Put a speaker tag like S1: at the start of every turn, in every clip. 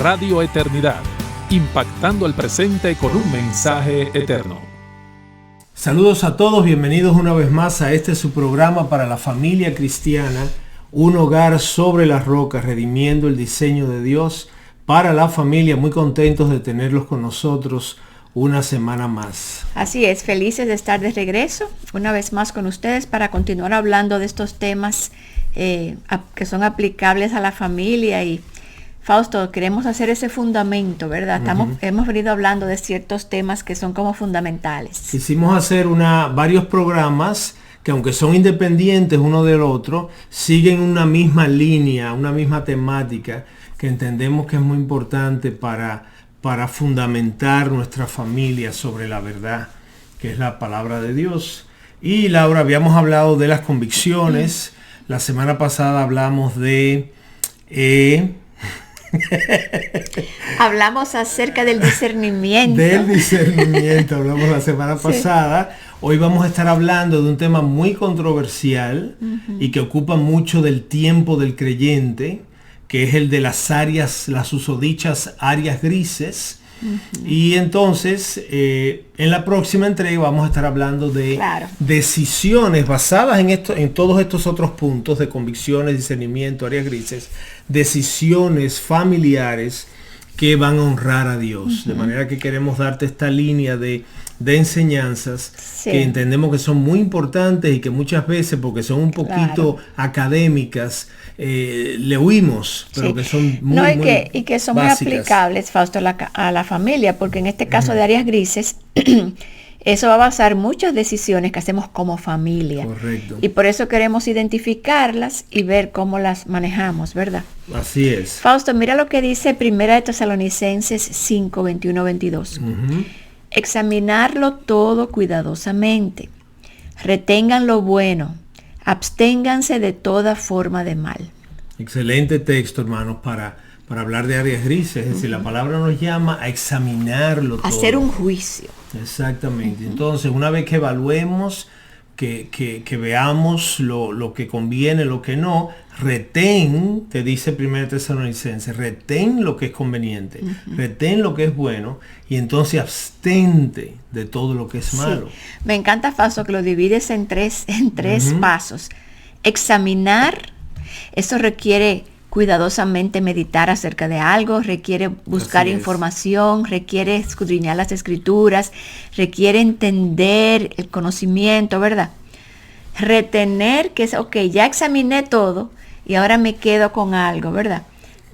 S1: Radio Eternidad, impactando el presente con un mensaje eterno.
S2: Saludos a todos, bienvenidos una vez más a este su programa para la familia cristiana, un hogar sobre las rocas, redimiendo el diseño de Dios para la familia. Muy contentos de tenerlos con nosotros una semana más.
S3: Así es, felices de estar de regreso una vez más con ustedes para continuar hablando de estos temas que son aplicables a la familia. Y Fausto, queremos hacer ese fundamento, ¿verdad? Hemos venido hablando de ciertos temas que son como fundamentales.
S2: Quisimos hacer varios programas que, aunque son independientes uno del otro, siguen una misma línea, una misma temática que entendemos que es muy importante para fundamentar nuestra familia sobre la verdad, que es la palabra de Dios. Y Laura, habíamos hablado de las convicciones. La semana pasada hablamos de...
S3: Hablamos acerca del discernimiento.
S2: Del discernimiento, hablamos la semana pasada. Hoy vamos a estar hablando de un tema muy controversial y que ocupa mucho del tiempo del creyente, que es el de las susodichas áreas grises. Y entonces, en la próxima entrega vamos a estar hablando de decisiones basadas en todos estos otros puntos de convicciones, discernimiento, áreas grises, decisiones familiares que van a honrar a Dios. De manera que queremos darte esta línea de enseñanzas que entendemos que son muy importantes y que muchas veces, porque son un poquito académicas, le huimos, pero que son muy
S3: y que son
S2: básicas.
S3: Muy aplicables, Fausto, a la familia, porque en este caso de áreas grises, eso va a basar muchas decisiones que hacemos como familia.
S2: Correcto.
S3: Y por eso queremos identificarlas y ver cómo las manejamos, ¿verdad?
S2: Así es.
S3: Fausto, mira lo que dice 1 Tesalonicenses 5, 21, 22. Examinarlo todo cuidadosamente. Retengan lo bueno. Absténganse de toda forma de mal.
S2: Excelente texto, hermanos, para hablar de áreas grises. Es decir, la palabra nos llama a examinarlo todo.
S3: Hacer un juicio.
S2: Exactamente. Entonces, una vez que evaluemos, que veamos lo que conviene, lo que no, retén, te dice 1 Tesalonicenses, retén lo que es conveniente, retén lo que es bueno, y entonces abstente de todo lo que es malo.
S3: Me encanta, Fausto, que lo divides en tres pasos. Examinar, eso requiere cuidadosamente meditar acerca de algo, requiere buscar información, requiere escudriñar las escrituras, requiere entender el conocimiento, ¿verdad? Retener, que es, ya examiné todo y ahora me quedo con algo, ¿verdad?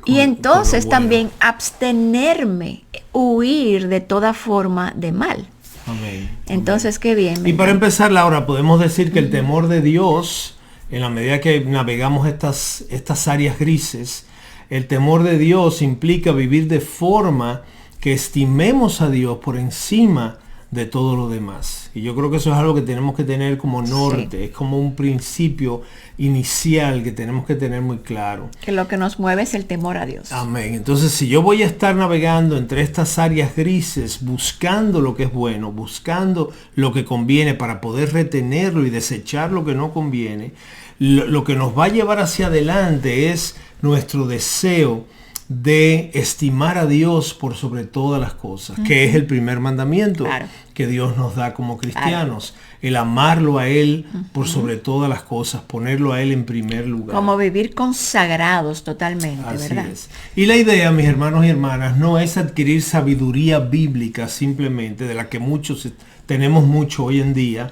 S3: Y entonces también abstenerme, huir de toda forma de mal.
S2: Amén.
S3: Entonces, qué bien.
S2: Y para empezar, Laura, podemos decir que el temor de Dios, en la medida que navegamos estas áreas grises, el temor de Dios implica vivir de forma que estimemos a Dios por encima de todo lo demás. Y yo creo que eso es algo que tenemos que tener como norte, es como un principio inicial que tenemos que tener muy claro.
S3: Que lo que nos mueve es el temor a Dios.
S2: Amén. Entonces, si yo voy a estar navegando entre estas áreas grises, buscando lo que es bueno, buscando lo que conviene para poder retenerlo y desechar lo que no conviene, lo que nos va a llevar hacia adelante es nuestro deseo de estimar a Dios por sobre todas las cosas, que es el primer mandamiento que Dios nos da como cristianos, el amarlo a Él por sobre todas las cosas, ponerlo a Él en primer lugar.
S3: Como vivir consagrados totalmente,
S2: Así
S3: ¿verdad?
S2: Es. Y la idea, mis hermanos y hermanas, no es adquirir sabiduría bíblica simplemente, de la que muchos tenemos mucho hoy en día,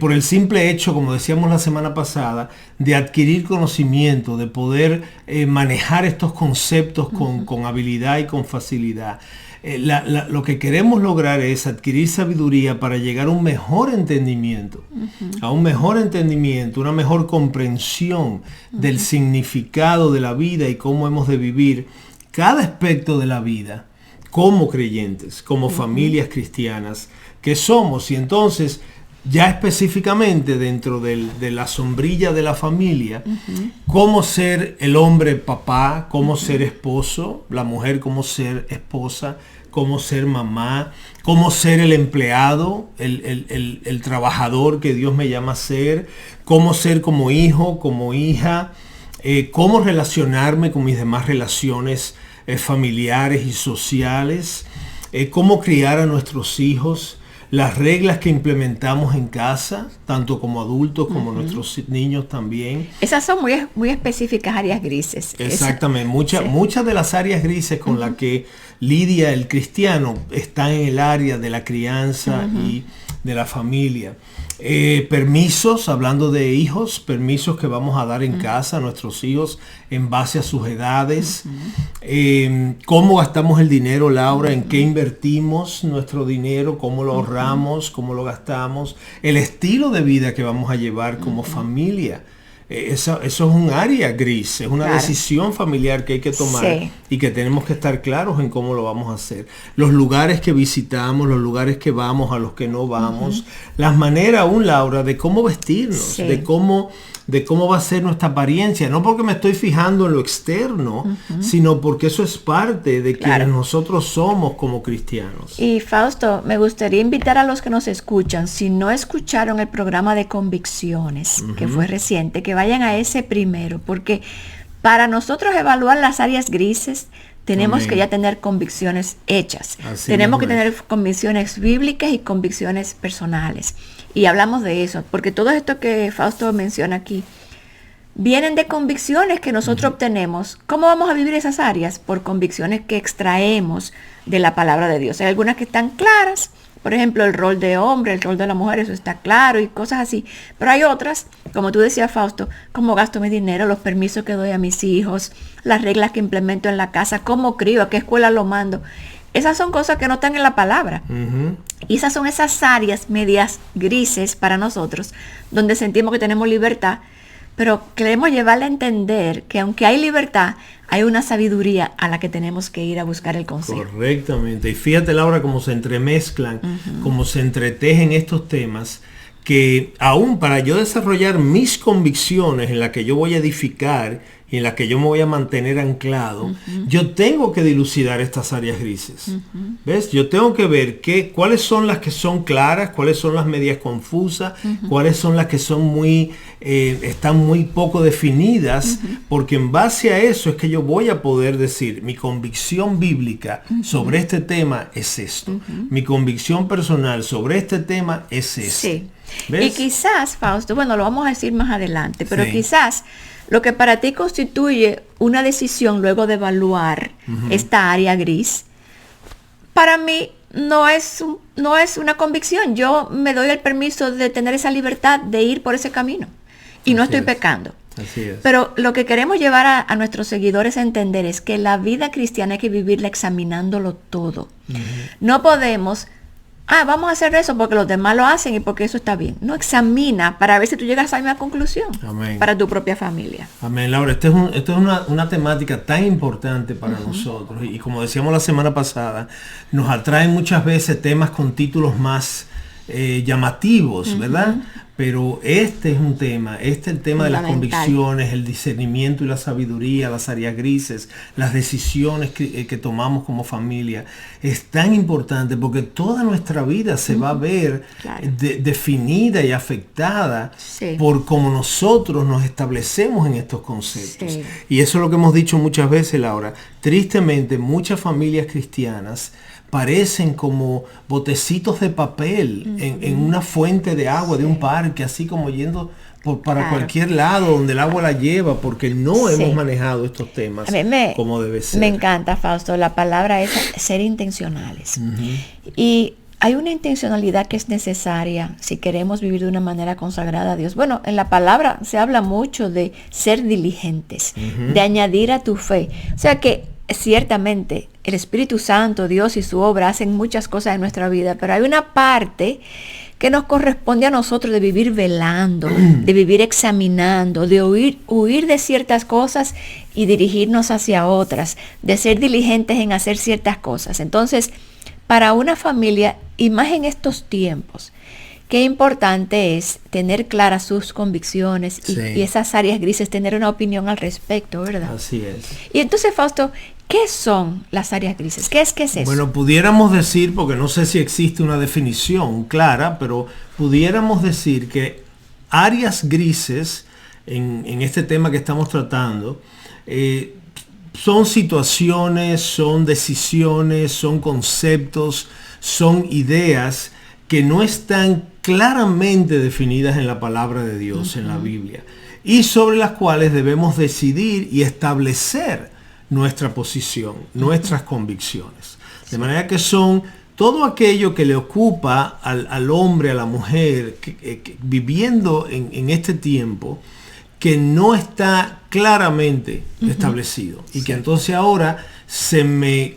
S2: por el simple hecho, como decíamos la semana pasada, de adquirir conocimiento, de poder manejar estos conceptos con habilidad y con facilidad. Lo que queremos lograr es adquirir sabiduría para llegar a un mejor entendimiento, a un mejor entendimiento, una mejor comprensión del significado de la vida y cómo hemos de vivir cada aspecto de la vida como creyentes, como familias cristianas que somos. Y entonces, ya específicamente dentro de la sombrilla de la familia, cómo ser el hombre papá, cómo ser esposo, la mujer cómo ser esposa, cómo ser mamá, cómo ser el empleado, el trabajador que Dios me llama a ser, cómo ser como hijo, como hija, cómo relacionarme con mis demás relaciones familiares y sociales, cómo criar a nuestros hijos, las reglas que implementamos en casa, tanto como adultos como nuestros niños también.
S3: Esas son muy específicas áreas grises.
S2: Exactamente, muchas de las áreas grises con las que lidia el cristiano están en el área de la crianza y de la familia. Permisos, hablando de hijos, permisos que vamos a dar en casa a nuestros hijos en base a sus edades. Cómo gastamos el dinero, Laura, en qué invertimos nuestro dinero, cómo lo ahorramos, cómo lo gastamos, el estilo de vida que vamos a llevar como familia. Eso es un área gris, es una decisión familiar que hay que tomar y que tenemos que estar claros en cómo lo vamos a hacer. Los lugares que visitamos, los lugares que vamos, a los que no vamos, las maneras aún, Laura, de cómo vestirnos, de cómo va a ser nuestra apariencia, no porque me estoy fijando en lo externo, sino porque eso es parte de quienes nosotros somos como cristianos.
S3: Y Fausto, me gustaría invitar a los que nos escuchan, si no escucharon el programa de convicciones, que fue reciente, que vayan a ese primero, porque para nosotros evaluar las áreas grises, tenemos que ya tener convicciones hechas. Tenemos que tener convicciones bíblicas y convicciones personales. Y hablamos de eso, porque todo esto que Fausto menciona aquí, vienen de convicciones que nosotros obtenemos. ¿Cómo vamos a vivir esas áreas? Por convicciones que extraemos de la palabra de Dios. Hay algunas que están claras, por ejemplo, el rol de hombre, el rol de la mujer, eso está claro y cosas así. Pero hay otras, como tú decías, Fausto, cómo gasto mi dinero, los permisos que doy a mis hijos, las reglas que implemento en la casa, cómo crío, a qué escuela lo mando. Esas son cosas que no están en la palabra. Y esas son esas áreas medias grises para nosotros, donde sentimos que tenemos libertad, pero queremos llevarle a entender que aunque hay libertad, hay una sabiduría a la que tenemos que ir a buscar el consejo.
S2: Correctamente. Y fíjate, Laura, cómo se entremezclan, cómo se entretejen estos temas, que aún para yo desarrollar mis convicciones en las que yo voy a edificar y en las que yo me voy a mantener anclado, yo tengo que dilucidar estas áreas grises. ¿Ves? Yo tengo que ver cuáles son las que son claras, cuáles son las medias confusas, cuáles son las que son están muy poco definidas, porque en base a eso es que yo voy a poder decir, mi convicción bíblica sobre este tema es esto. Mi convicción personal sobre este tema es esto.
S3: Sí. ¿Ves? Y quizás, Fausto, bueno, lo vamos a decir más adelante, pero quizás lo que para ti constituye una decisión luego de evaluar esta área gris, para mí no es una convicción. Yo me doy el permiso de tener esa libertad de ir por ese camino y no estoy pecando.
S2: Así es.
S3: Pero lo que queremos llevar a nuestros seguidores a entender es que la vida cristiana hay que vivirla examinándolo todo. No podemos... vamos a hacer eso porque los demás lo hacen y porque eso está bien. No, examina para ver si tú llegas a la misma conclusión.
S2: Amén.
S3: Para tu propia familia.
S2: Amén, Laura. Esto es una temática tan importante para nosotros. Y como decíamos la semana pasada, nos atraen muchas veces temas con títulos más llamativos, ¿verdad? Pero este es un tema, el tema de las convicciones, el discernimiento y la sabiduría, las áreas grises, las decisiones que tomamos como familia. Es tan importante porque toda nuestra vida se va a ver definida y afectada por cómo nosotros nos establecemos en estos conceptos. Y eso es lo que hemos dicho muchas veces, Laura. Tristemente, muchas familias cristianas parecen como botecitos de papel en una fuente de agua de un parque, así como yendo para cualquier lado donde el agua la lleva, porque no hemos manejado estos temas como debe ser.
S3: Me encanta, Fausto, la palabra es ser intencionales. Y hay una intencionalidad que es necesaria si queremos vivir de una manera consagrada a Dios. Bueno, en la palabra se habla mucho de ser diligentes, de añadir a tu fe. O sea que ciertamente el Espíritu Santo, Dios y su obra hacen muchas cosas en nuestra vida, pero hay una parte que nos corresponde a nosotros de vivir velando, de vivir examinando, de huir de ciertas cosas y dirigirnos hacia otras, de ser diligentes en hacer ciertas cosas. Entonces, para una familia, y más en estos tiempos, qué importante es tener claras sus convicciones y esas áreas grises, tener una opinión al respecto, ¿verdad?
S2: Así es.
S3: Y entonces, Fausto, ¿qué son las áreas grises? ¿Qué es eso?
S2: Bueno, pudiéramos decir, porque no sé si existe una definición clara, pero pudiéramos decir que áreas grises en este tema que estamos tratando son situaciones, son decisiones, son conceptos, son ideas que no están claramente definidas en la palabra de Dios, en la Biblia, y sobre las cuales debemos decidir y establecer nuestra posición, nuestras convicciones. De manera que son todo aquello que le ocupa al hombre, a la mujer, viviendo en este tiempo, que no está claramente establecido, y que entonces ahora se me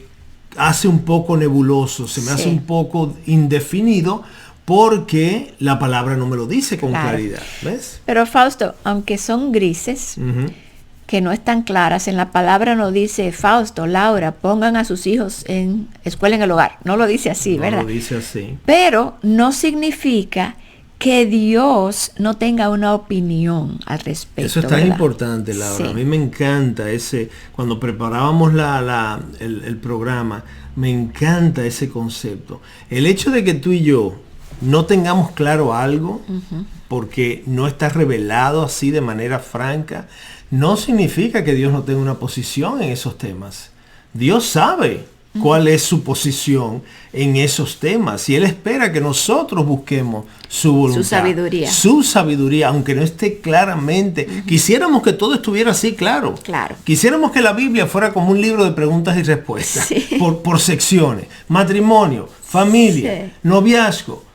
S2: hace un poco nebuloso, se me hace un poco indefinido, porque la palabra no me lo dice con claridad. ¿Ves?
S3: Pero Fausto, aunque son grises, que no están claras, en la palabra no dice, Fausto, Laura, pongan a sus hijos en escuela en el hogar. No lo dice así, ¿verdad?
S2: No lo dice así.
S3: Pero no significa que Dios no tenga una opinión al respecto.
S2: Eso es tan importante, Laura. Sí. A mí me encanta cuando preparábamos el programa, me encanta ese concepto. El hecho de que tú y yo no tengamos claro algo, porque no está revelado así de manera franca, no significa que Dios no tenga una posición en esos temas. Dios sabe cuál es su posición en esos temas, y Él espera que nosotros busquemos su voluntad, su sabiduría, aunque no esté claramente. Quisiéramos que todo estuviera así claro. Quisiéramos que la Biblia fuera como un libro de preguntas y respuestas, por secciones: matrimonio, familia, noviazgo,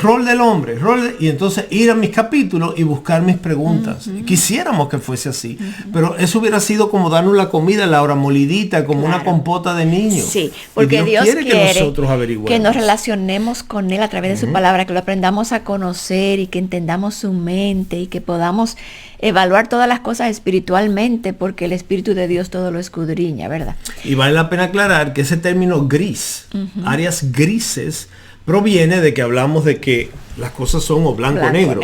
S2: rol del hombre, y entonces ir a mis capítulos y buscar mis preguntas. Quisiéramos que fuese así, pero eso hubiera sido como darnos la comida, Laura, molidita, como una compota de niños.
S3: Sí, porque Dios quiere
S2: que nosotros averiguemos,
S3: que nos relacionemos con Él a través de su palabra, que lo aprendamos a conocer y que entendamos su mente y que podamos evaluar todas las cosas espiritualmente, porque el Espíritu de Dios todo lo escudriña, ¿verdad?
S2: Y vale la pena aclarar que ese término gris, áreas grises, proviene de que hablamos de que las cosas son o blanco o negro.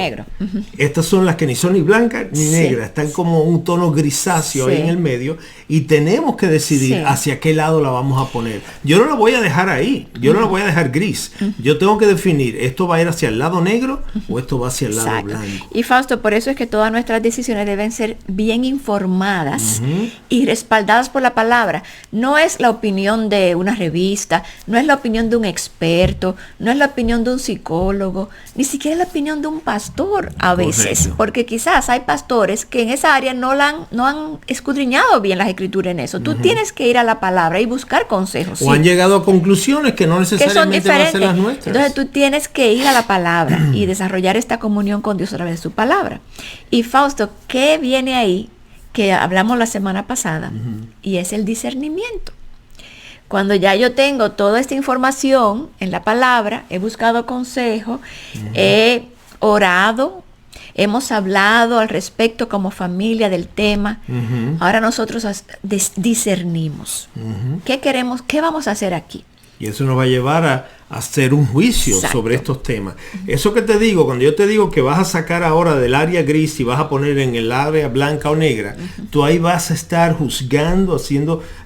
S2: Estas son las que ni son ni blancas ni negras, están como un tono grisáceo ahí en el medio, y tenemos que decidir hacia qué lado la vamos a poner. Yo no la voy a dejar ahí, yo no la voy a dejar gris. Yo tengo que definir, ¿esto va a ir hacia el lado negro o esto va hacia el lado blanco?
S3: Y Fausto, por eso es que todas nuestras decisiones deben ser bien informadas y respaldadas por la palabra. No es la opinión de una revista, no es la opinión de un experto, no es la opinión de un psicólogo, ni siquiera es la opinión de un pastor a veces, porque quizás hay pastores que en esa área no han escudriñado bien las escrituras en eso. Tú tienes que ir a la palabra y buscar consejos.
S2: O han llegado a conclusiones que no necesariamente van a ser las nuestras.
S3: Entonces tú tienes que ir a la palabra y desarrollar esta comunión con Dios a través de su palabra. Y Fausto, ¿qué viene ahí? Que hablamos la semana pasada, y es el discernimiento. Cuando ya yo tengo toda esta información en la palabra, he buscado consejo, he orado, hemos hablado al respecto como familia del tema, ahora nosotros discernimos. ¿Qué queremos? ¿Qué vamos a hacer aquí?
S2: Y eso nos va a llevar a hacer un juicio sobre estos temas. Eso que te digo, cuando yo te digo que vas a sacar ahora del área gris y vas a poner en el área blanca o negra, tú ahí vas a estar juzgando,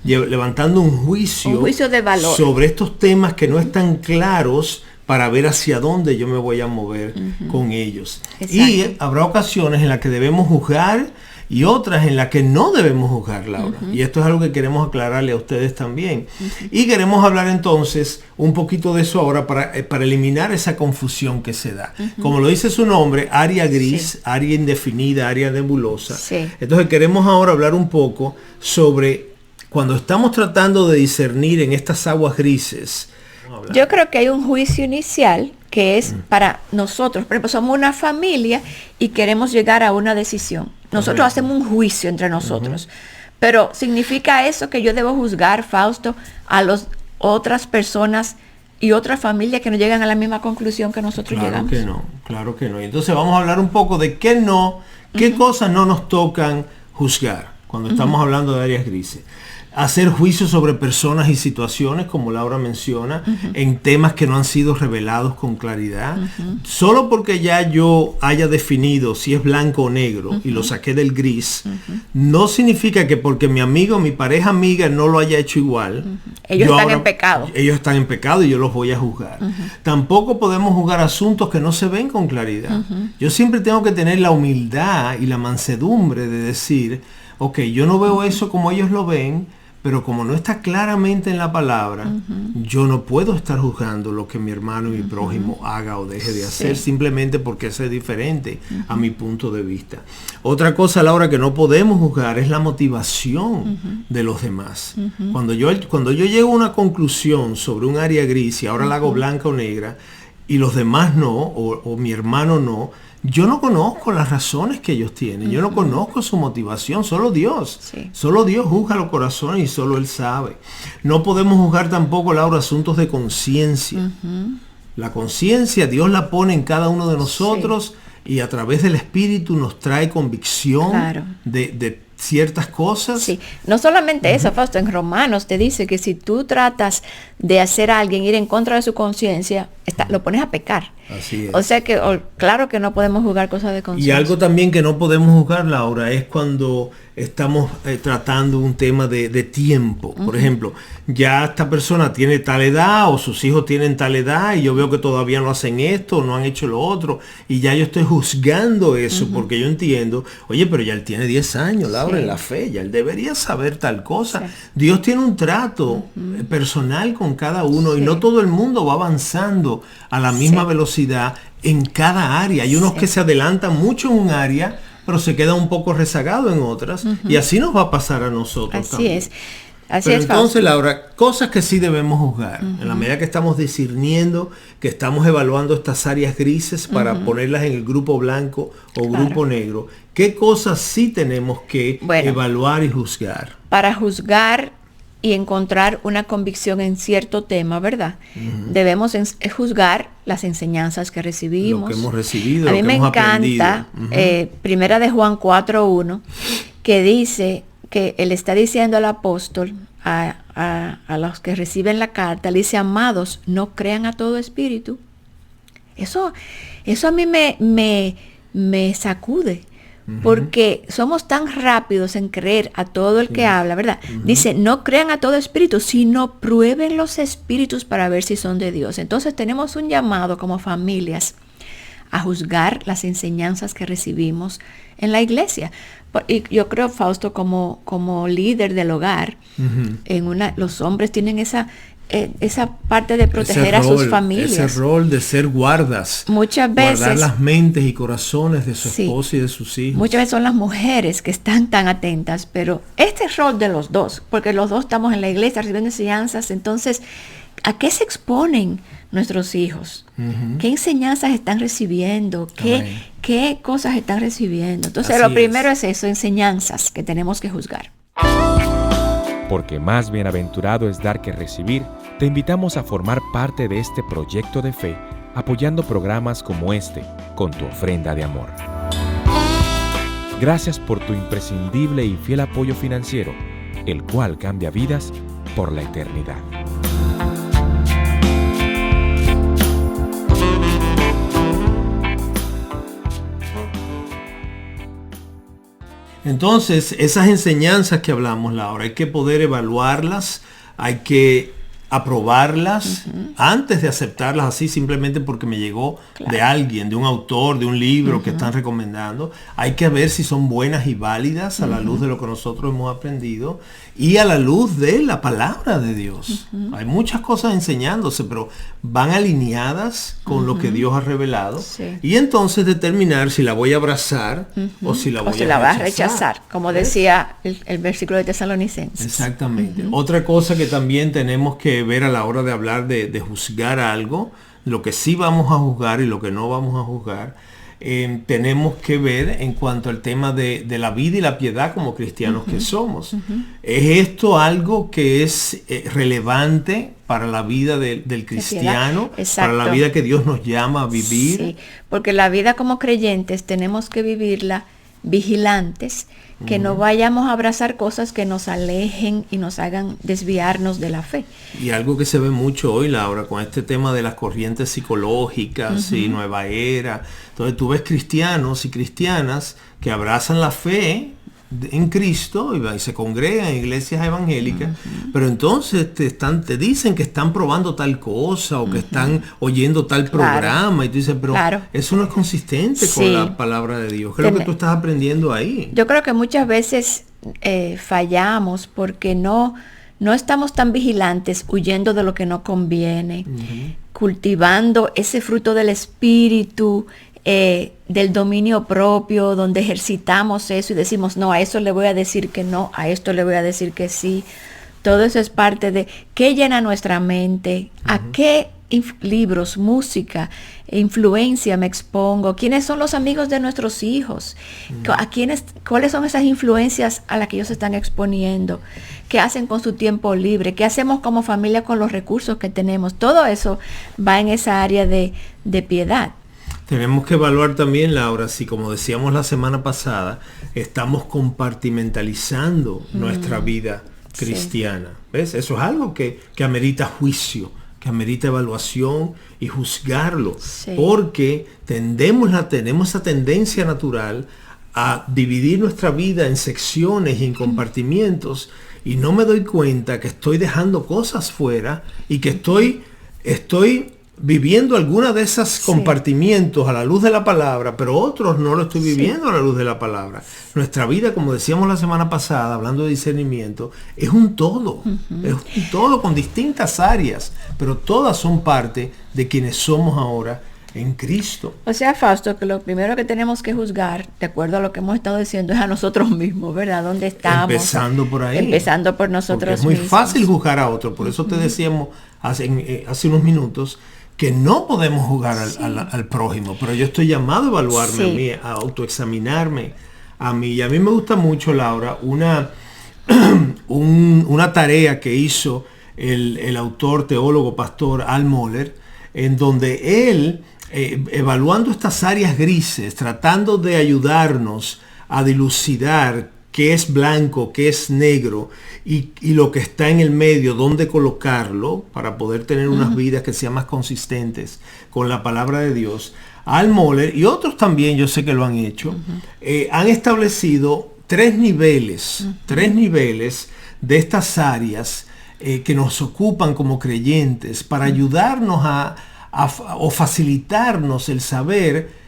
S2: levantando un juicio
S3: de valor
S2: sobre estos temas que no están claros, para ver hacia dónde yo me voy a mover con ellos. Y habrá ocasiones en las que debemos juzgar y otras en las que no debemos juzgar, Laura. Y esto es algo que queremos aclararle a ustedes también. Y queremos hablar entonces un poquito de eso ahora para eliminar esa confusión que se da. Como lo dice su nombre, área gris, área indefinida, área nebulosa. Entonces queremos ahora hablar un poco sobre cuando estamos tratando de discernir en estas aguas grises.
S3: Yo creo que hay un juicio inicial que es para nosotros. Por ejemplo, somos una familia y queremos llegar a una decisión. Nosotros hacemos un juicio entre nosotros. Pero ¿significa eso que yo debo juzgar, Fausto, a las otras personas y otras familias que no llegan a la misma conclusión que nosotros llegamos?
S2: Claro que no. Y entonces vamos a hablar un poco de qué cosas no nos tocan juzgar cuando estamos hablando de áreas grises. Hacer juicios sobre personas y situaciones, como Laura menciona, en temas que no han sido revelados con claridad. Solo porque ya yo haya definido si es blanco o negro y lo saqué del gris, no significa que porque mi amigo, mi pareja amiga no lo haya hecho igual.
S3: Ellos están en pecado.
S2: Ellos están en pecado y yo los voy a juzgar. Tampoco podemos juzgar asuntos que no se ven con claridad. Yo siempre tengo que tener la humildad y la mansedumbre de decir, ok, yo no veo eso como ellos lo ven, pero como no está claramente en la palabra, yo no puedo estar juzgando lo que mi hermano y mi prójimo haga o deje de hacer, simplemente porque ese es diferente a mi punto de vista. Otra cosa, Laura, que no podemos juzgar es la motivación de los demás. Cuando yo llego a una conclusión sobre un área gris y ahora la hago blanca o negra, y los demás no, o mi hermano no, yo no conozco las razones que ellos tienen, yo no conozco su motivación, solo Dios. Solo Dios juzga los corazones y solo Él sabe. No podemos juzgar tampoco, Laura, asuntos de conciencia. La conciencia Dios la pone en cada uno de nosotros y a través del Espíritu nos trae convicción de ciertas cosas.
S3: Sí, no solamente eso, Fausto, en Romanos te dice que si tú tratas de hacer a alguien ir en contra de su conciencia, lo pones a pecar.
S2: Así es.
S3: O sea que, claro que no podemos juzgar cosas de conciencia.
S2: Y algo también que no podemos juzgar, Laura, es cuando estamos tratando un tema de tiempo. Por ejemplo, ya esta persona tiene tal edad o sus hijos tienen tal edad y yo veo que todavía no hacen esto o no han hecho lo otro y ya yo estoy juzgando eso porque yo entiendo, oye, pero ya él tiene 10 años, Laura, en la fe, ya él debería saber tal cosa. Dios tiene un trato personal con cada uno y no todo el mundo va avanzando a la misma velocidad en cada área. Hay unos que se adelantan mucho en un área, pero se queda un poco rezagado en otras, y así nos va a pasar a nosotros también. Así es, entonces, Laura, cosas que sí debemos juzgar, en la medida que estamos discerniendo, que estamos evaluando estas áreas grises para ponerlas en el grupo blanco o grupo negro, ¿qué cosas sí tenemos que evaluar y juzgar?
S3: Para juzgar y encontrar una convicción en cierto tema, ¿verdad? Debemos juzgar las enseñanzas que recibimos.
S2: Lo que hemos recibido,
S3: a mí
S2: lo que
S3: me
S2: hemos
S3: encanta, primera de Juan 4:1, que dice que él está diciendo al apóstol, a los que reciben la carta, le dice, amados, no crean a todo espíritu. Eso a mí me sacude. Porque somos tan rápidos en creer a todo el que habla, ¿verdad? Dice, no crean a todo espíritu, sino prueben los espíritus para ver si son de Dios. Entonces tenemos un llamado como familias a juzgar las enseñanzas que recibimos en la iglesia. Y yo creo, Fausto, como líder del hogar, los hombres tienen esa parte de proteger a sus familias.
S2: Ese rol de ser guardas.
S3: Muchas veces.
S2: Guardar las mentes y corazones de su esposo y de sus hijos.
S3: Muchas veces son las mujeres que están tan atentas, pero este rol de los dos, porque los dos estamos en la iglesia recibiendo enseñanzas, entonces, ¿a qué se exponen nuestros hijos? ¿Qué enseñanzas están recibiendo? ¿Qué cosas están recibiendo? Entonces, lo primero es eso, enseñanzas que tenemos que juzgar.
S4: Porque más bienaventurado es dar que recibir, te invitamos a formar parte de este proyecto de fe, apoyando programas como este, con tu ofrenda de amor. Gracias por tu imprescindible y fiel apoyo financiero, el cual cambia vidas por la eternidad.
S2: Entonces, esas enseñanzas que hablamos, Laura, hay que poder evaluarlas, hay que aprobarlas antes de aceptarlas así simplemente porque me llegó de alguien, de un autor, de un libro que están recomendando. Hay que ver si son buenas y válidas a la luz de lo que nosotros hemos aprendido y a la luz de la palabra de Dios. Hay muchas cosas enseñándose, pero van alineadas con lo que Dios ha revelado. Y entonces determinar si la voy a abrazar o si la voy a
S3: rechazar, como decía el versículo de Tesalonicenses.
S2: Exactamente. Otra cosa que también tenemos que ver a la hora de hablar de juzgar algo, lo que sí vamos a juzgar y lo que no vamos a juzgar, tenemos que ver en cuanto al tema de la vida y la piedad como cristianos que somos. ¿Es esto algo que es relevante para la vida del cristiano, para la vida que Dios nos llama a vivir?
S3: Sí, porque la vida como creyentes tenemos que vivirla vigilantes, que no vayamos a abrazar cosas que nos alejen y nos hagan desviarnos de la fe.
S2: Y algo que se ve mucho hoy, Laura, con este tema de las corrientes psicológicas y nueva era. Entonces tú ves cristianos y cristianas que abrazan la fe en Cristo y se congregan en iglesias evangélicas, pero entonces te dicen que están probando tal cosa o que están oyendo tal programa y tú dices, pero eso no es consistente con la palabra de Dios. ¿Qué es lo que tú estás aprendiendo ahí?
S3: Yo creo que muchas veces fallamos porque no estamos tan vigilantes, huyendo de lo que no conviene, cultivando ese fruto del espíritu, del dominio propio, donde ejercitamos eso y decimos, no, a eso le voy a decir que no, a esto le voy a decir que sí. Todo eso es parte de qué llena nuestra mente, a qué libros, música, influencia me expongo, quiénes son los amigos de nuestros hijos, cuáles son esas influencias a las que ellos se están exponiendo, qué hacen con su tiempo libre, qué hacemos como familia con los recursos que tenemos. Todo eso va en esa área de piedad.
S2: Tenemos que evaluar también, Laura, si como decíamos la semana pasada, estamos compartimentalizando nuestra vida cristiana. ¿Ves? Eso es algo que amerita juicio, que amerita evaluación y juzgarlo, porque tenemos esa tendencia natural a dividir nuestra vida en secciones y en compartimientos, y no me doy cuenta que estoy dejando cosas fuera y que estoy viviendo alguna de esos compartimientos a la luz de la palabra, pero otros no lo estoy viviendo a la luz de la palabra. Nuestra vida, como decíamos la semana pasada, hablando de discernimiento, es un todo, es un todo con distintas áreas, pero todas son parte de quienes somos ahora en Cristo.
S3: O sea, Fausto, que lo primero que tenemos que juzgar, de acuerdo a lo que hemos estado diciendo, es a nosotros mismos, ¿verdad? ¿Dónde estamos?
S2: Empezando por ahí.
S3: Empezando por nosotros mismos.
S2: Es muy fácil juzgar a otro, por eso te decíamos hace unos minutos que no podemos juzgar al prójimo, pero yo estoy llamado a evaluarme a mí, a autoexaminarme a mí. Y a mí me gusta mucho, Laura, una tarea que hizo el autor, teólogo, pastor Al Mohler, en donde él, evaluando estas áreas grises, tratando de ayudarnos a dilucidar qué es blanco, qué es negro y lo que está en el medio, dónde colocarlo para poder tener unas vidas que sean más consistentes con la palabra de Dios. Al Mohler y otros también, yo sé que lo han hecho, han establecido tres niveles de estas áreas que nos ocupan como creyentes para ayudarnos o facilitarnos el saber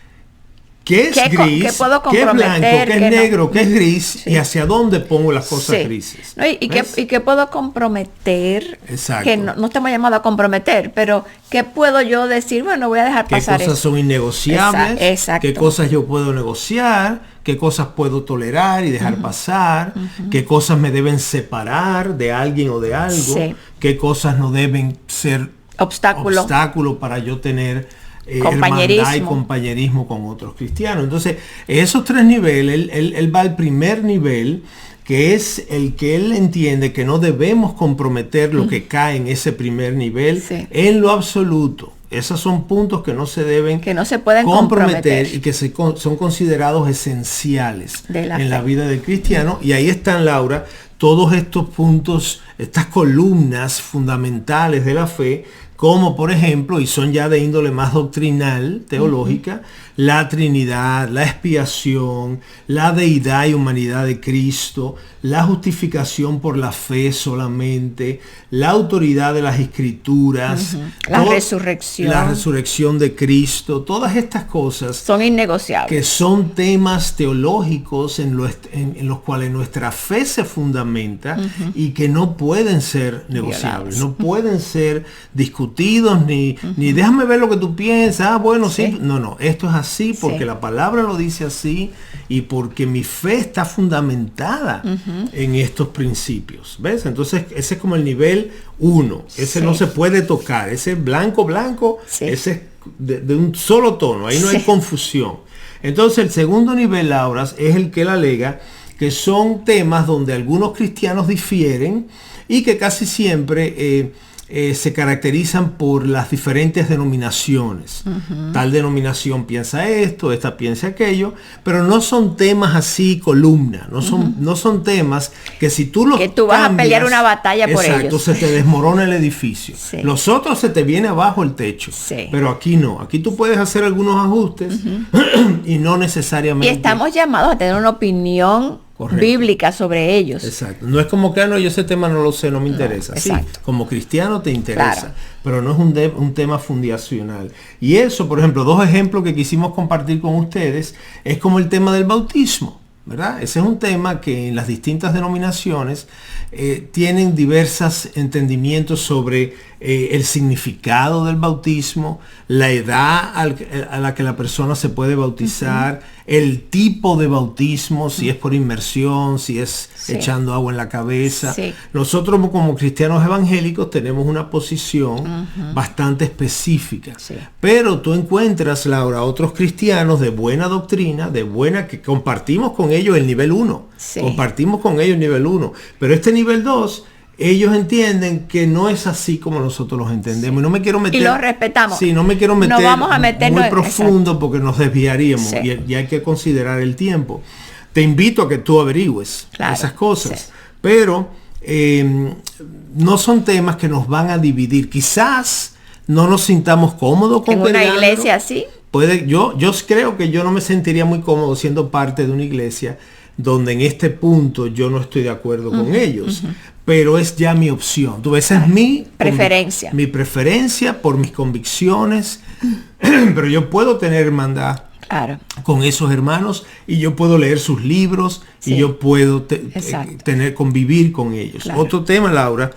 S2: qué es gris, qué es blanco, qué es negro, qué es gris y hacia dónde pongo las cosas grises.
S3: No, y qué puedo comprometer.
S2: Exacto.
S3: Que no estamos llamados a comprometer, pero qué puedo yo decir, bueno, voy a dejar pasar
S2: qué cosas son innegociables,
S3: Exacto.
S2: qué cosas yo puedo negociar, qué cosas puedo tolerar y dejar pasar, qué cosas me deben separar de alguien o de algo, qué cosas no deben ser obstáculo para yo tener hermandad y compañerismo con otros cristianos. Entonces, esos tres niveles, él va al primer nivel, que es el que él entiende que no debemos comprometer lo que cae en ese primer nivel en lo absoluto. Esos son puntos que no se deben
S3: pueden comprometer
S2: y que son considerados esenciales en la vida del cristiano. Y ahí están, Laura, todos estos puntos, estas columnas fundamentales de la fe, como por ejemplo, y son ya de índole más doctrinal, teológica, la Trinidad, la expiación, la deidad y humanidad de Cristo, la justificación por la fe solamente, la autoridad de las Escrituras,
S3: la resurrección
S2: de Cristo, todas estas cosas
S3: son innegociables,
S2: que son temas teológicos en los cuales nuestra fe se fundamenta y que no pueden ser negociables, no pueden ser discutidos ni déjame ver lo que tú piensas, no, esto es así porque la palabra lo dice así y porque mi fe está fundamentada en estos principios, ¿ves? Entonces ese es como el nivel 1, ese no se puede tocar, ese blanco, ese es de un solo tono, ahí no hay confusión. Entonces el segundo nivel, Laura, es el que él alega que son temas donde algunos cristianos difieren y que casi siempre se caracterizan por las diferentes denominaciones. Tal denominación piensa esto, esta piensa aquello, pero no son temas así columna, no son temas que si tú los
S3: vas a pelear una batalla por ellos.
S2: Exacto, se te desmorona el edificio. Los otros se te viene abajo el techo, pero aquí no. Aquí tú puedes hacer algunos ajustes y no necesariamente.
S3: Y estamos llamados a tener una opinión bíblica sobre ellos.
S2: Exacto. No es como que, no, yo ese tema no lo sé, no me interesa. Sí, como cristiano te interesa, pero no es un tema fundacional. Y eso, por ejemplo, 2 ejemplos que quisimos compartir con ustedes, es como el tema del bautismo, ¿verdad? Ese es un tema que en las distintas denominaciones tienen diversos entendimientos sobre el significado del bautismo, la edad a la que la persona se puede bautizar, el tipo de bautismo, si es por inmersión, si es echando agua en la cabeza. Nosotros como cristianos evangélicos tenemos una posición bastante específica, pero tú encuentras, Laura, otros cristianos de buena doctrina, que compartimos con ellos el nivel 1, compartimos con ellos el nivel 1, pero este nivel 2, ellos entienden que no es así como nosotros los entendemos. Y no me quiero meter...
S3: Y lo respetamos.
S2: Sí, no me quiero meter,
S3: vamos a meternos
S2: muy profundo porque nos desviaríamos y hay que considerar el tiempo. Te invito a que tú averigües esas cosas. Pero no son temas que nos van a dividir. Quizás no nos sintamos cómodos con
S3: una iglesia así.
S2: Yo creo que yo no me sentiría muy cómodo siendo parte de una iglesia donde en este punto yo no estoy de acuerdo con ellos. Pero es ya mi opción. Esa es mi preferencia. Mi preferencia por mis convicciones. Pero yo puedo tener hermandad con esos hermanos y yo puedo leer sus libros y yo puedo convivir con ellos. Otro tema, Laura,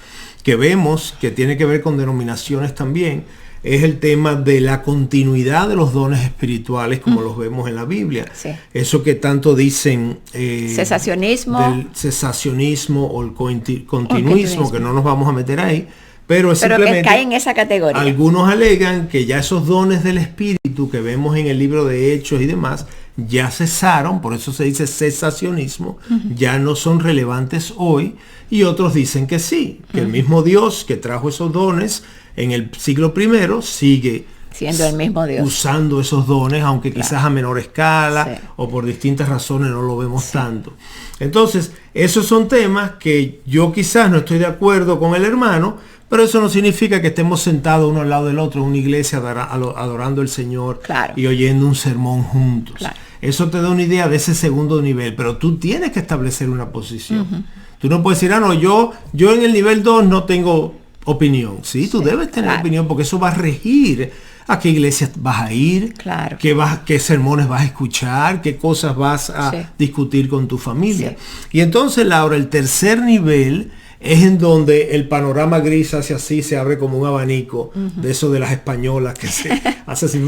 S2: que vemos que tiene que ver con denominaciones también, es el tema de la continuidad de los dones espirituales como los vemos en la Biblia. Eso que tanto dicen
S3: cesacionismo,
S2: del cesacionismo o el continuismo, que no nos vamos a meter ahí, pero simplemente
S3: que cae en esa categoría.
S2: Algunos alegan que ya esos dones del Espíritu que vemos en el libro de Hechos y demás ya cesaron, por eso se dice cesacionismo, ya no son relevantes hoy, y otros dicen que sí, que el mismo Dios que trajo esos dones en el siglo I sigue
S3: siendo el mismo Dios
S2: usando esos dones, aunque quizás a menor escala o por distintas razones no lo vemos tanto. Entonces, esos son temas que yo quizás no estoy de acuerdo con el hermano, pero eso no significa que estemos sentados uno al lado del otro en una iglesia adorando al Señor y oyendo un sermón juntos. Eso te da una idea de ese segundo nivel, pero tú tienes que establecer una posición. Tú no puedes decir, yo en el nivel 2 no tengo opinión. Tú debes tener opinión porque eso va a regir a qué iglesias vas a ir, qué sermones vas a escuchar, qué cosas vas a discutir con tu familia. Y entonces, Laura, el tercer nivel es en donde el panorama gris hace así, se abre como un abanico de eso de las españolas que se hace así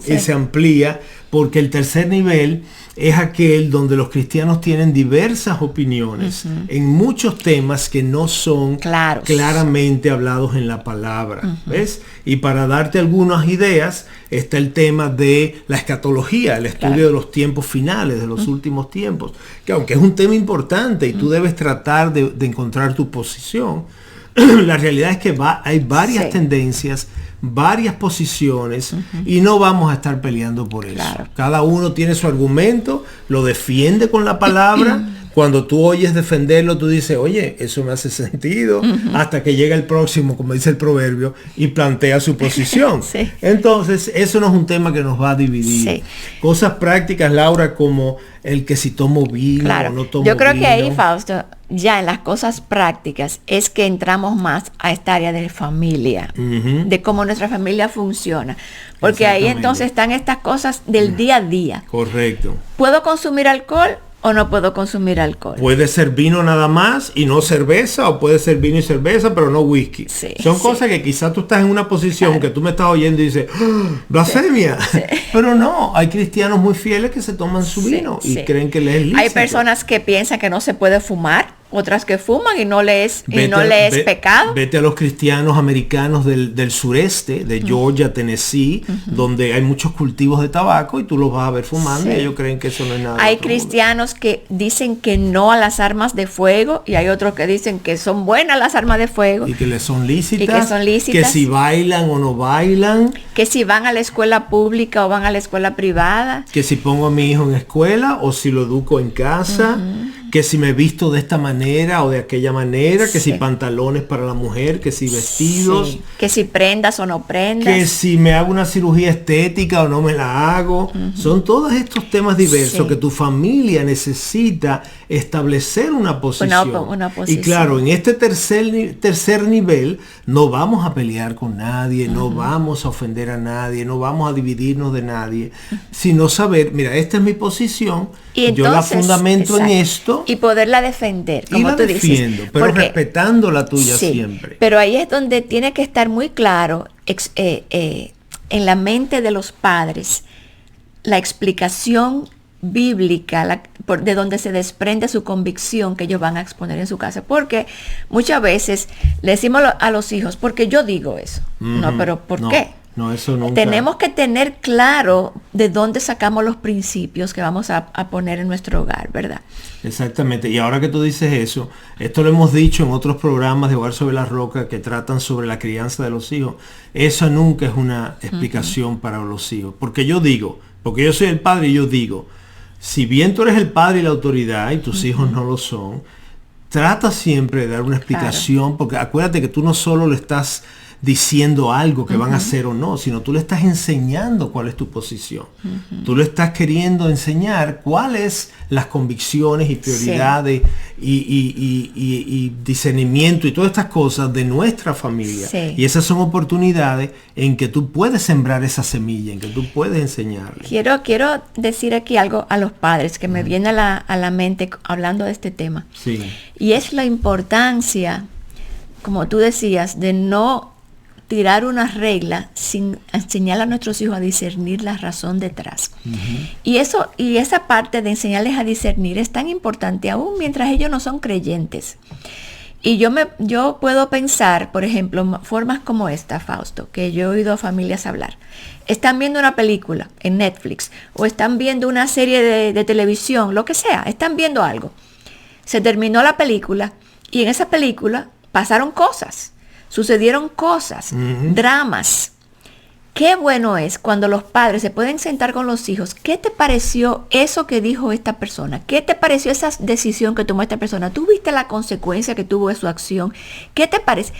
S2: y se amplía, porque el tercer nivel es aquel donde los cristianos tienen diversas opiniones en muchos temas que no son claramente hablados en la palabra. ¿Ves? Y para darte algunas ideas, está el tema de la escatología, el estudio de los tiempos finales, de los últimos tiempos, que aunque es un tema importante y tú debes tratar de encontrar tu posición, la realidad es que hay varias tendencias, varias posiciones y no vamos a estar peleando por eso. Cada uno tiene su argumento, lo defiende con la palabra. Cuando tú oyes defenderlo, tú dices, oye, eso me hace sentido, hasta que llega el próximo, como dice el proverbio, y plantea su posición. Entonces, eso no es un tema que nos va a dividir. Cosas prácticas, Laura, como el que si tomo vino o no tomo vino.
S3: Yo creo que ahí, Fausto, ya en las cosas prácticas es que entramos más a esta área de familia, de cómo nuestra familia funciona. Porque ahí entonces están estas cosas del día a día.
S2: Correcto.
S3: ¿Puedo consumir alcohol o no puedo consumir alcohol?
S2: Puede ser vino nada más y no cerveza, o puede ser vino y cerveza pero no whisky. Son cosas que quizás tú estás en una posición que tú me estás oyendo y dices, blasfemia. Pero no, hay cristianos muy fieles que se toman su vino y creen que les es lícito.
S3: Hay personas que piensan que no se puede fumar, otras que fuman y no le es pecado.
S2: Vete a los cristianos americanos del sureste, de Georgia, Tennessee, donde hay muchos cultivos de tabaco y tú los vas a ver fumando y ellos creen que eso no es nada.
S3: Hay cristianos que dicen que no a las armas de fuego y hay otros que dicen que son buenas las armas de fuego.
S2: Y que les son lícitas. Que si bailan o no bailan.
S3: Que si van a la escuela pública o van a la escuela privada.
S2: Que si pongo a mi hijo en escuela o si lo educo en casa. que si me visto de esta manera o de aquella manera, que si pantalones para la mujer, que si vestidos,
S3: que si prendas o no prendas,
S2: que si me hago una cirugía estética o no me la hago. Son todos estos temas diversos que tu familia necesita establecer una posición.
S3: Una posición.
S2: Y claro, en este tercer nivel no vamos a pelear con nadie, no vamos a ofender a nadie, no vamos a dividirnos de nadie, sino saber, mira, esta es mi posición, y entonces, yo la fundamento en esto.
S3: Y poderla defender, como
S2: y la
S3: tú
S2: defiendo,
S3: dices.
S2: Pero respetando la tuya siempre.
S3: Pero ahí es donde tiene que estar muy claro en la mente de los padres la explicación bíblica, de donde se desprende su convicción que ellos van a exponer en su casa. Porque muchas veces le decimos a los hijos, porque yo digo eso. No, pero ¿por qué?
S2: No, eso nunca.
S3: Tenemos que tener claro de dónde sacamos los principios que vamos a poner en nuestro hogar, ¿verdad?
S2: Exactamente. Y ahora que tú dices eso, esto lo hemos dicho en otros programas de Hogar sobre la Roca que tratan sobre la crianza de los hijos. Eso nunca es una explicación para los hijos. Porque yo soy el padre y yo digo, si bien tú eres el padre y la autoridad y tus hijos no lo son, trata siempre de dar una explicación, porque acuérdate que tú no solo le estás diciendo algo que van a hacer o no, sino tú le estás enseñando cuál es tu posición. Tú le estás queriendo enseñar cuáles las convicciones y prioridades y discernimiento y todas estas cosas de nuestra familia. Y esas son oportunidades en que tú puedes sembrar esa semilla, en que tú puedes enseñarle.
S3: Quiero decir aquí algo a los padres que me viene a la mente hablando de este tema. Y es la importancia, como tú decías, de no tirar una regla sin enseñar a nuestros hijos a discernir la razón detrás. Y esa parte de enseñarles a discernir es tan importante aún mientras ellos no son creyentes. Y yo puedo pensar, por ejemplo, formas como esta, Fausto, que yo he oído a familias hablar. Están viendo una película en Netflix o están viendo una serie de televisión, lo que sea, están viendo algo. Se terminó la película y en esa película pasaron cosas. Sucedieron cosas, dramas. Qué bueno es cuando los padres se pueden sentar con los hijos. ¿Qué te pareció eso que dijo esta persona? ¿Qué te pareció esa decisión que tomó esta persona? ¿Tú viste la consecuencia que tuvo de su acción? ¿Qué te parece?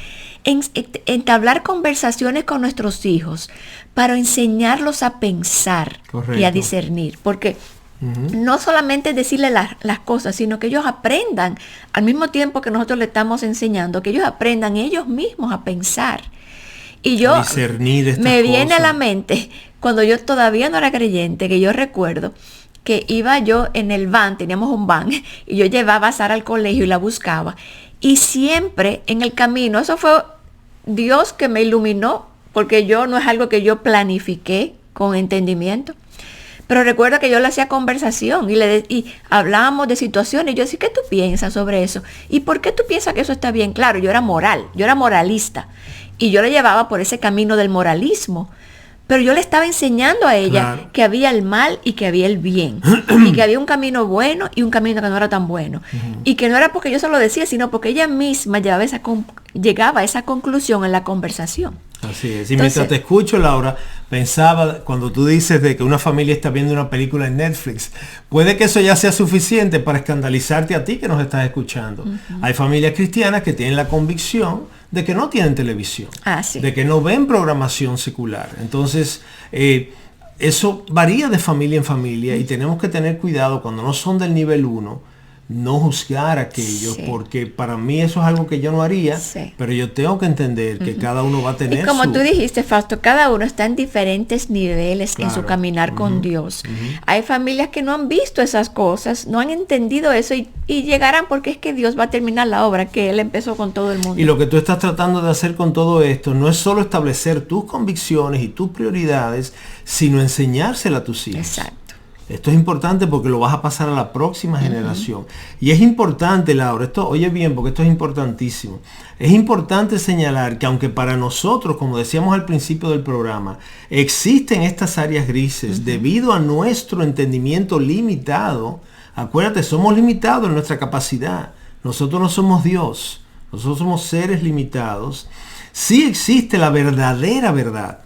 S3: Entablar conversaciones con nuestros hijos para enseñarlos a pensar y a discernir. Porque no solamente decirle las cosas, sino que ellos aprendan, al mismo tiempo que nosotros le estamos enseñando, que ellos aprendan ellos mismos a pensar. Y yo me viene a la mente, cuando yo todavía no era creyente, que yo recuerdo que iba yo en el van, teníamos un van, y yo llevaba a Sara al colegio y la buscaba. Y siempre en el camino, eso fue Dios que me iluminó, porque no es algo que yo planifiqué con entendimiento. Pero recuerdo que yo le hacía conversación y hablábamos de situaciones. Y yo decía, ¿qué tú piensas sobre eso? ¿Y por qué tú piensas que eso está bien? Claro, yo era moralista. Y yo le llevaba por ese camino del moralismo. Pero yo le estaba enseñando a ella que había el mal y que había el bien. Y que había un camino bueno y un camino que no era tan bueno. Y que no era porque yo se lo decía, sino porque ella misma llegaba a esa conclusión en la conversación.
S2: Así es. Y mientras te escucho, Laura, pensaba, cuando tú dices de que una familia está viendo una película en Netflix, puede que eso ya sea suficiente para escandalizarte a ti que nos estás escuchando. Hay familias cristianas que tienen la convicción de que no tienen televisión, de que no ven programación secular. Entonces, eso varía de familia en familia y tenemos que tener cuidado cuando no son del nivel 1, no juzgar a aquellos, porque para mí eso es algo que yo no haría, pero yo tengo que entender que cada uno va a tener.
S3: Y como tú dijiste, Fausto, cada uno está en diferentes niveles en su caminar con Dios. Hay familias que no han visto esas cosas, no han entendido eso y llegarán porque es que Dios va a terminar la obra que Él empezó con todo el mundo.
S2: Y lo que tú estás tratando de hacer con todo esto no es solo establecer tus convicciones y tus prioridades, sino enseñársela a tus hijos.
S3: Exacto.
S2: Esto es importante porque lo vas a pasar a la próxima generación. Y es importante, Laura, oye bien, porque esto es importantísimo. Es importante señalar que aunque para nosotros, como decíamos al principio del programa, existen estas áreas grises debido a nuestro entendimiento limitado. Acuérdate, somos limitados en nuestra capacidad. Nosotros no somos Dios. Nosotros somos seres limitados. Sí existe la verdadera verdad.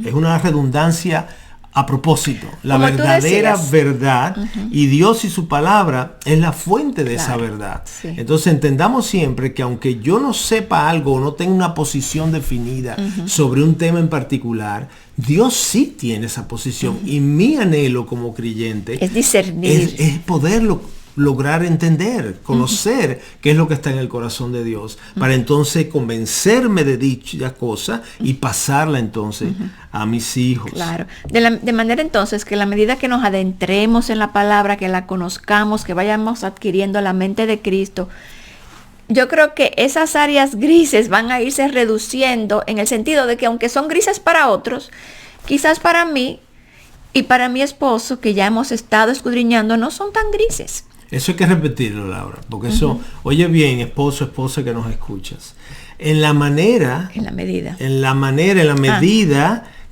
S2: Es una redundancia A propósito, la
S3: Como tú
S2: verdadera
S3: decías.
S2: verdad, y Dios y su palabra es la fuente de esa verdad.
S3: Sí.
S2: Entonces entendamos siempre que aunque yo no sepa algo o no tenga una posición definida sobre un tema en particular, Dios sí tiene esa posición. Y mi anhelo como creyente
S3: Es discernir.
S2: es poderlo lograr entender, conocer qué es lo que está en el corazón de Dios, para entonces convencerme de dicha cosa y pasarla entonces a mis hijos.
S3: Claro. De manera entonces que a la medida que nos adentremos en la palabra, que la conozcamos, que vayamos adquiriendo la mente de Cristo, yo creo que esas áreas grises van a irse reduciendo en el sentido de que aunque son grises para otros, quizás para mí y para mi esposo, que ya hemos estado escudriñando, no son tan grises.
S2: Eso hay que repetirlo, Laura, porque eso, oye bien, esposo, esposa que nos escuchas, en la medida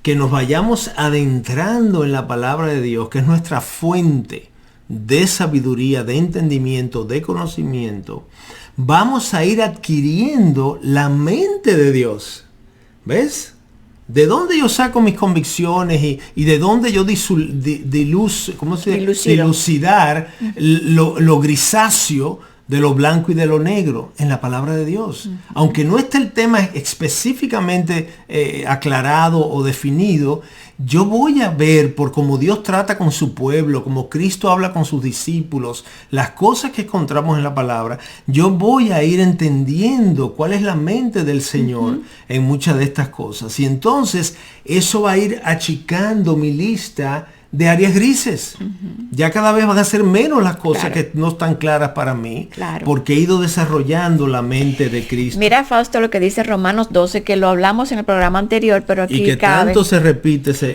S2: que nos vayamos adentrando en la palabra de Dios, que es nuestra fuente de sabiduría, de entendimiento, de conocimiento, vamos a ir adquiriendo la mente de Dios. ¿Ves? ¿De dónde yo saco mis convicciones y de dónde yo dilucidar lo grisáceo de lo blanco y de lo negro? En la palabra de Dios. Aunque no esté el tema específicamente aclarado o definido, yo voy a ver por cómo Dios trata con su pueblo, como Cristo habla con sus discípulos, las cosas que encontramos en la palabra, yo voy a ir entendiendo cuál es la mente del Señor en muchas de estas cosas. Y entonces eso va a ir achicando mi lista de áreas grises. Ya cada vez van a ser menos las cosas que no están claras para mí, porque he ido desarrollando la mente de Cristo.
S3: Mira, Fausto, lo que dice Romanos 12, que lo hablamos en el programa anterior, pero aquí
S2: y que tanto se repite ese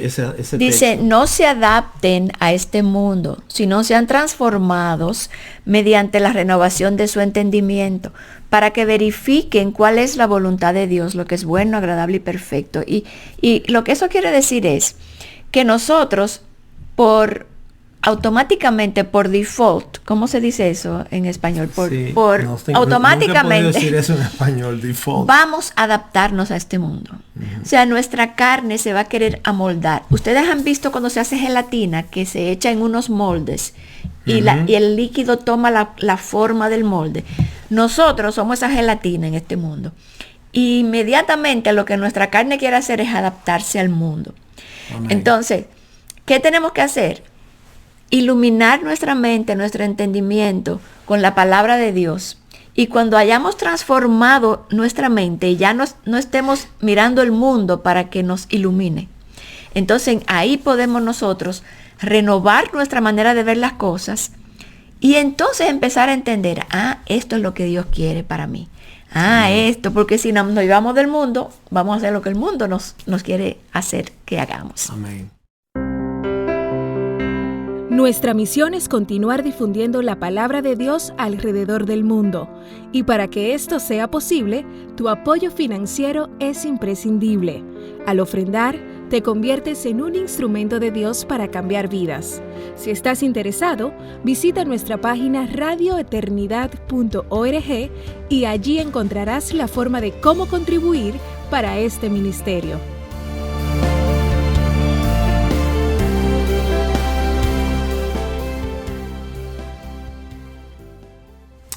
S3: dice,
S2: texto.
S3: no se adapten a este mundo, sino sean transformados mediante la renovación de su entendimiento, para que verifiquen cuál es la voluntad de Dios, lo que es bueno, agradable y perfecto. Y lo que eso quiere decir es que nosotros, automáticamente, por default, ¿cómo se dice eso en español? Automáticamente
S2: nunca he podido decir eso en español, default.
S3: Vamos a adaptarnos a este mundo. O sea, nuestra carne se va a querer amoldar. Ustedes han visto cuando se hace gelatina, que se echa en unos moldes y el líquido toma la forma del molde. Nosotros somos esa gelatina en este mundo. Y inmediatamente lo que nuestra carne quiere hacer es adaptarse al mundo. Amén. Entonces, ¿qué tenemos que hacer? Iluminar nuestra mente, nuestro entendimiento con la palabra de Dios. Y cuando hayamos transformado nuestra mente y ya no estemos mirando el mundo para que nos ilumine, entonces ahí podemos nosotros renovar nuestra manera de ver las cosas y entonces empezar a entender, esto es lo que Dios quiere para mí. Esto, porque si nos llevamos del mundo, vamos a hacer lo que el mundo nos quiere hacer que hagamos.
S2: Amén.
S5: Nuestra misión es continuar difundiendo la palabra de Dios alrededor del mundo. Y para que esto sea posible, tu apoyo financiero es imprescindible. Al ofrendar, te conviertes en un instrumento de Dios para cambiar vidas. Si estás interesado, visita nuestra página radioeternidad.org y allí encontrarás la forma de cómo contribuir para este ministerio.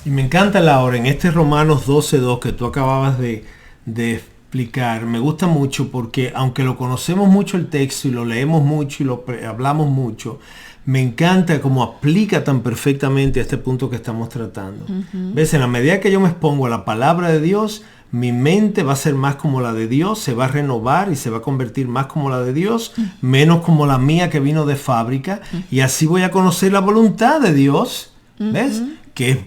S2: Y me encanta, Laura, en este Romanos 12:2 que tú acababas de explicar, me gusta mucho porque aunque lo conocemos mucho el texto y lo leemos mucho y lo hablamos mucho, me encanta cómo aplica tan perfectamente a este punto que estamos tratando. ¿Ves? En la medida que yo me expongo a la palabra de Dios, mi mente va a ser más como la de Dios, se va a renovar y se va a convertir más como la de Dios, menos como la mía que vino de fábrica, y así voy a conocer la voluntad de Dios, ¿ves? Que es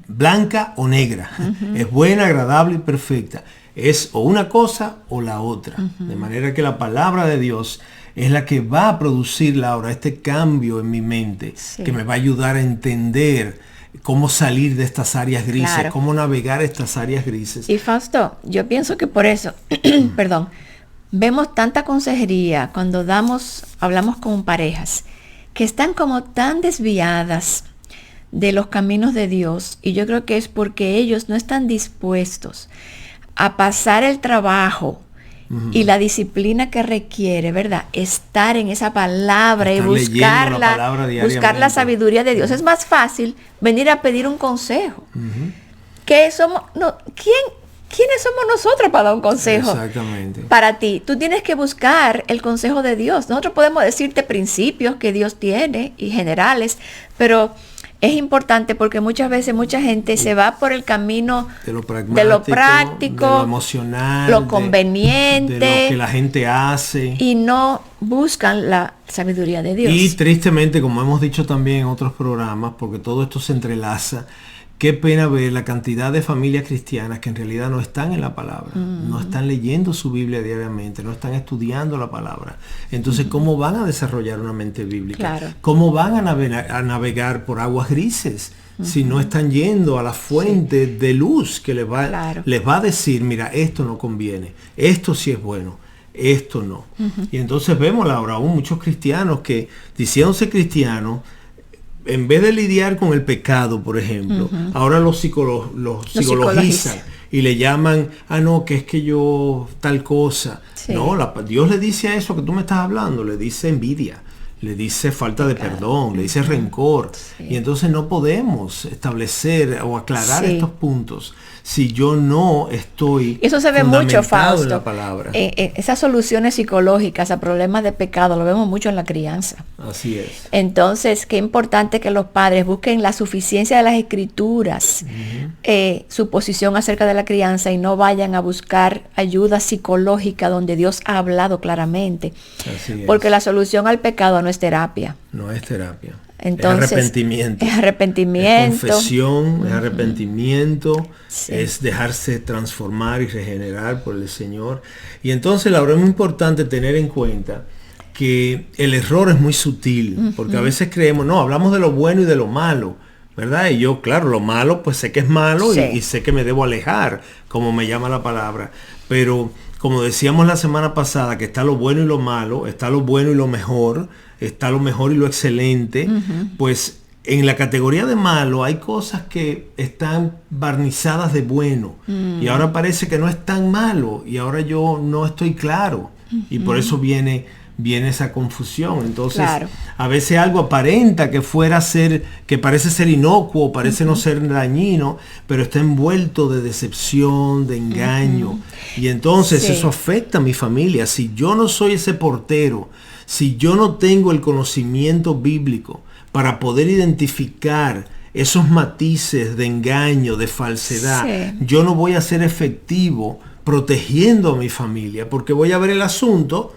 S2: blanca o negra, es buena, agradable y perfecta. Es o una cosa o la otra. De manera que la palabra de Dios es la que va a producir, Laura, este cambio en mi mente, que me va a ayudar a entender cómo salir de estas áreas grises, cómo navegar estas áreas grises.
S3: Y Fausto, yo pienso que por eso, perdón, vemos tanta consejería cuando hablamos con parejas que están como tan desviadas de los caminos de Dios, y yo creo que es porque ellos no están dispuestos a pasar el trabajo y la disciplina que requiere, ¿verdad? Estar en esa palabra y buscar la sabiduría de Dios. Es más fácil venir a pedir un consejo. ¿Quiénes somos nosotros para dar un consejo?
S2: Exactamente.
S3: Para ti, tú tienes que buscar el consejo de Dios. Nosotros podemos decirte principios que Dios tiene y generales, pero es importante porque muchas veces mucha gente se va por el camino de lo práctico,
S2: de lo emocional,
S3: lo conveniente,
S2: de lo que la gente hace,
S3: y no buscan la sabiduría de Dios.
S2: Y tristemente, como hemos dicho también en otros programas, porque todo esto se entrelaza, qué pena ver la cantidad de familias cristianas que en realidad no están en la palabra, no están leyendo su Biblia diariamente, no están estudiando la palabra. Entonces, ¿cómo van a desarrollar una mente bíblica?
S3: Claro.
S2: ¿Cómo van a navegar por aguas grises si no están yendo a la fuente de luz que les va a decir, mira, esto no conviene, esto sí es bueno, esto no? Y entonces vemos, Laura, aún muchos cristianos que, diciéndose cristianos, en vez de lidiar con el pecado, por ejemplo, ahora los psicologizan y le llaman, no, que es que yo tal cosa. Sí. No, Dios le dice a eso que tú me estás hablando, le dice envidia, le dice falta de perdón, le dice rencor. Sí. Y entonces no podemos establecer o aclarar estos puntos si yo no estoy
S3: eso se ve mucho, Fausto,
S2: en la palabra.
S3: Esas soluciones psicológicas a problemas de pecado lo vemos mucho en la crianza.
S2: Así es.
S3: Entonces, qué importante que los padres busquen la suficiencia de las escrituras, su posición acerca de la crianza, y no vayan a buscar ayuda psicológica donde Dios ha hablado claramente.
S2: Así es.
S3: Porque la solución al pecado no es terapia.
S2: No es terapia.
S3: Entonces,
S2: es arrepentimiento.
S3: Es
S2: confesión, es arrepentimiento, es dejarse transformar y regenerar por el Señor. Y entonces, Laura, es muy importante tener en cuenta que el error es muy sutil, porque a veces creemos, no, hablamos de lo bueno y de lo malo, ¿verdad? Y yo, claro, lo malo, pues sé que es malo y sé que me debo alejar, como me llama la palabra. Pero, como decíamos la semana pasada, que está lo bueno y lo malo, está lo bueno y lo mejor, está lo mejor y lo excelente, pues en la categoría de malo hay cosas que están barnizadas de bueno y ahora parece que no es tan malo y ahora yo no estoy claro y por eso viene esa confusión. Entonces, a veces algo aparenta que parece ser inocuo, parece no ser dañino, pero está envuelto de decepción, de engaño. Y entonces eso afecta a mi familia. Si yo no soy ese portero, si yo no tengo el conocimiento bíblico para poder identificar esos matices de engaño, de falsedad, yo no voy a ser efectivo protegiendo a mi familia, porque voy a ver el asunto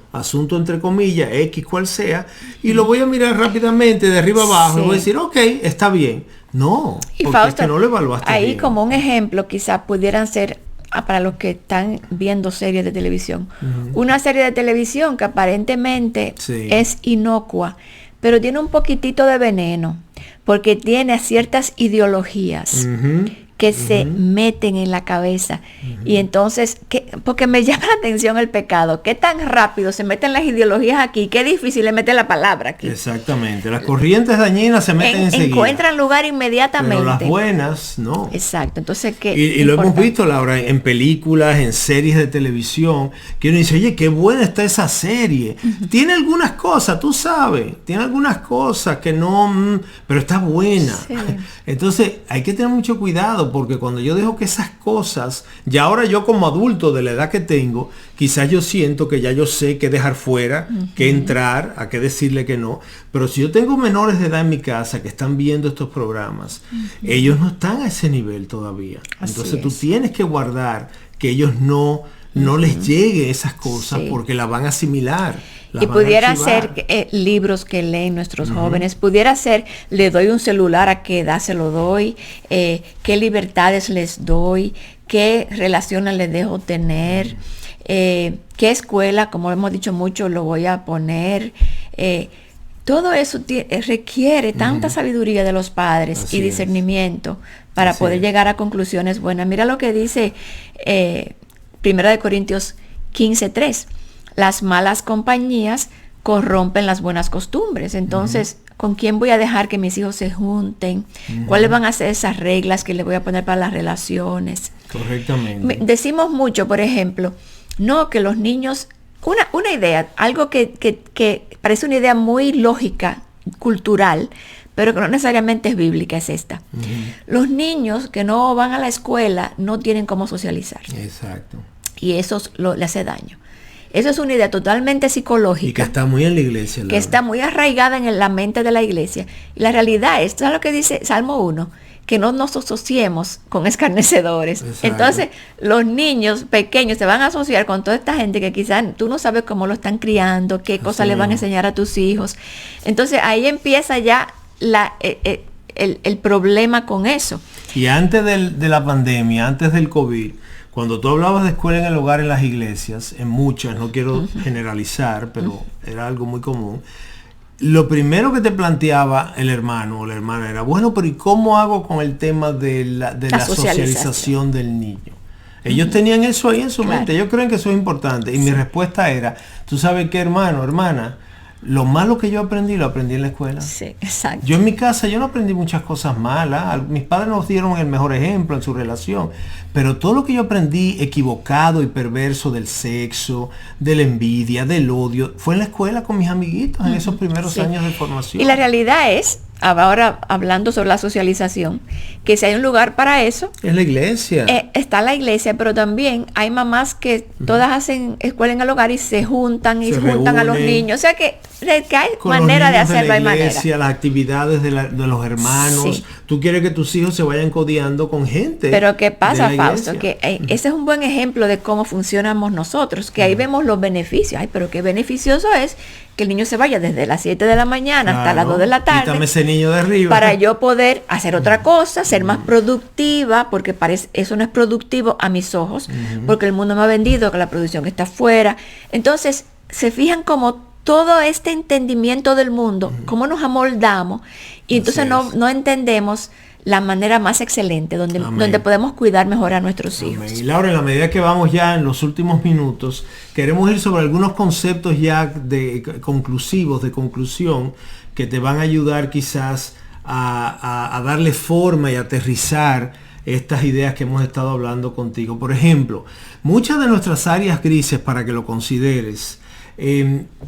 S2: entre comillas, X cual sea, y lo voy a mirar rápidamente de arriba abajo y voy a decir, ok, está bien. No,
S3: y
S2: porque
S3: Fausto,
S2: es que no lo evaluaste
S3: ahí
S2: bien.
S3: Como un ejemplo, quizás pudieran ser, para los que están viendo series de televisión, una serie de televisión que aparentemente es inocua, pero tiene un poquitito de veneno, porque tiene ciertas ideologías que se meten en la cabeza. Y entonces, porque me llama la atención el pecado, qué tan rápido se meten las ideologías aquí, qué difícil es meter la palabra aquí.
S2: Exactamente, las corrientes dañinas se meten enseguida.
S3: Encuentran lugar inmediatamente.
S2: Pero las buenas, no.
S3: Exacto, entonces ¿qué?
S2: Y lo hemos visto, Laura, en películas, en series de televisión, que uno dice, oye, qué buena está esa serie. Tiene algunas cosas, tú sabes, tiene algunas cosas que no, pero está buena. Sí. Entonces, hay que tener mucho cuidado, porque cuando yo dejo que esas cosas, y ahora yo como adulto de la edad que tengo, quizás yo siento que ya yo sé qué dejar fuera, qué entrar, a qué decirle que no, pero si yo tengo menores de edad en mi casa que están viendo estos programas, ellos no están a ese nivel todavía. Entonces tú tienes que guardar que ellos no les llegue esas cosas porque las van a asimilar.
S3: Y pudiera ser libros que leen nuestros jóvenes, pudiera ser, le doy un celular, a qué edad se lo doy, qué libertades les doy, qué relaciones les dejo tener, qué escuela, como hemos dicho mucho, lo voy a poner. Todo eso requiere tanta sabiduría de los padres y discernimiento para poder llegar a conclusiones buenas. Mira lo que dice 1 Corintios 15:3. Las malas compañías corrompen las buenas costumbres. Entonces, ¿con quién voy a dejar que mis hijos se junten? ¿Cuáles van a ser esas reglas que les voy a poner para las relaciones?
S2: Correctamente.
S3: Decimos mucho, por ejemplo, No, que los niños, una idea, algo que parece una idea muy lógica, cultural, pero que no necesariamente es bíblica, es esta. Los niños que no van a la escuela no tienen cómo socializar.
S2: Exacto.
S3: Y eso le hace daño. Eso es una idea totalmente psicológica.
S2: Y que está muy en la iglesia.
S3: Que está muy arraigada en la mente de la iglesia. Y la realidad es, ¿sabes lo que dice Salmo 1? Que no nos asociemos con escarnecedores.
S2: Exacto.
S3: Entonces, los niños pequeños se van a asociar con toda esta gente que quizás tú no sabes cómo lo están criando, qué cosas le van a enseñar a tus hijos. Entonces, ahí empieza ya el problema con eso.
S2: Y antes de la pandemia, antes del COVID, cuando tú hablabas de escuela en el hogar en las iglesias, en muchas, no quiero generalizar, pero era algo muy común, lo primero que te planteaba el hermano o la hermana era, bueno, pero ¿y cómo hago con el tema de la socialización del niño? Ellos tenían eso ahí en su mente, ellos creen que eso es importante. Y mi respuesta era, tú sabes qué, hermano, hermana, lo malo que yo aprendí, lo aprendí en la escuela.
S3: Sí, exacto.
S2: Yo en mi casa, yo no aprendí muchas cosas malas. Mis padres nos dieron el mejor ejemplo en su relación. Pero todo lo que yo aprendí equivocado y perverso del sexo, de la envidia, del odio, fue en la escuela con mis amiguitos en esos primeros años de formación.
S3: Y la realidad es, ahora hablando sobre la socialización, que si hay un lugar para eso,
S2: es la iglesia.
S3: Está la iglesia, pero también hay mamás que todas hacen escuela en el hogar y se juntan y se juntan a los niños. O sea que hay manera de hacerlo, hay manera.
S2: Las actividades de los hermanos.
S3: Sí.
S2: Tú quieres que tus hijos se vayan codeando con gente.
S3: Pero ¿qué pasa, Fausto? Que ese es un buen ejemplo de cómo funcionamos nosotros, que ahí vemos los beneficios. Ay, pero qué beneficioso es que el niño se vaya desde las 7 de la mañana hasta las 2 de la tarde.
S2: Quítame ese niño de arriba.
S3: Para yo poder hacer otra cosa, ser más productiva, porque eso no es productivo a mis ojos, porque el mundo me ha vendido que la producción está afuera. Entonces, se fijan como todo este entendimiento del mundo, cómo nos amoldamos, y entonces no entendemos la manera más excelente donde podemos cuidar mejor a nuestros hijos.
S2: Y Laura, en la medida que vamos ya en los últimos minutos, queremos ir sobre algunos conceptos ya conclusivos, de conclusión, que te van a ayudar quizás a darle forma y aterrizar estas ideas que hemos estado hablando contigo. Por ejemplo, muchas de nuestras áreas grises, para que lo consideres,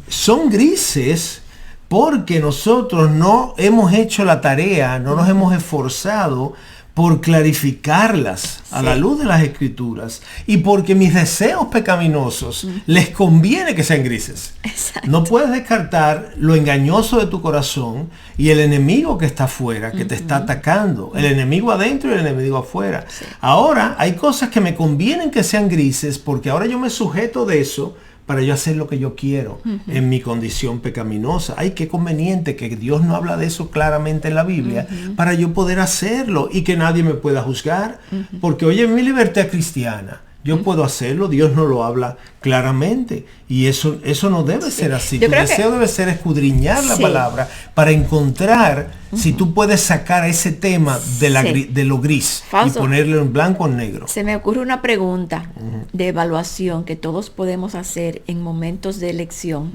S2: son grises porque nosotros no hemos hecho la tarea, no nos hemos esforzado por clarificarlas a la luz de las escrituras, y porque mis deseos pecaminosos les conviene que sean grises.
S3: Exacto.
S2: No puedes descartar lo engañoso de tu corazón y el enemigo que está afuera, que te está atacando, el enemigo adentro y el enemigo afuera. Sí. Ahora hay cosas que me convienen que sean grises, porque ahora yo me sujeto de eso para yo hacer lo que yo quiero en mi condición pecaminosa. Ay, qué conveniente que Dios no habla de eso claramente en la Biblia, para yo poder hacerlo y que nadie me pueda juzgar. Porque, oye, en mi libertad cristiana, yo puedo hacerlo, Dios no lo habla claramente. Y eso no debe ser así. Tu deseo debe ser escudriñar la palabra para encontrar si tú puedes sacar ese tema de lo gris, Fausto, y ponerlo en blanco o en negro.
S3: Se me ocurre una pregunta de evaluación que todos podemos hacer en momentos de elección.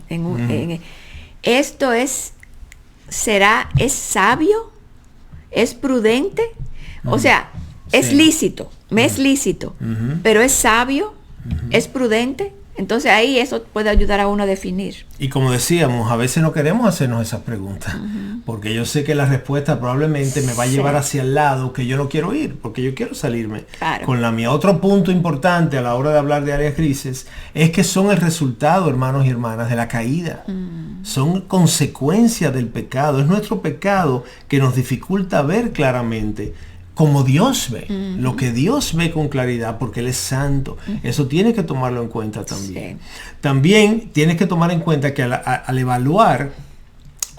S3: ¿Esto es sabio? ¿Es prudente? O sea, es lícito, me es lícito, pero es sabio, es prudente. Entonces ahí eso puede ayudar a uno a definir.
S2: Y como decíamos, a veces no queremos hacernos esas preguntas, porque yo sé que la respuesta probablemente me va a llevar hacia el lado que yo no quiero ir, porque yo quiero salirme con la mía. Otro punto importante a la hora de hablar de áreas grises es que son el resultado, hermanos y hermanas, de la caída. Son consecuencia del pecado. Es nuestro pecado que nos dificulta ver claramente como Dios ve, lo que Dios ve con claridad, porque Él es santo. Eso tienes que tomarlo en cuenta también. También tienes que tomar en cuenta que al evaluar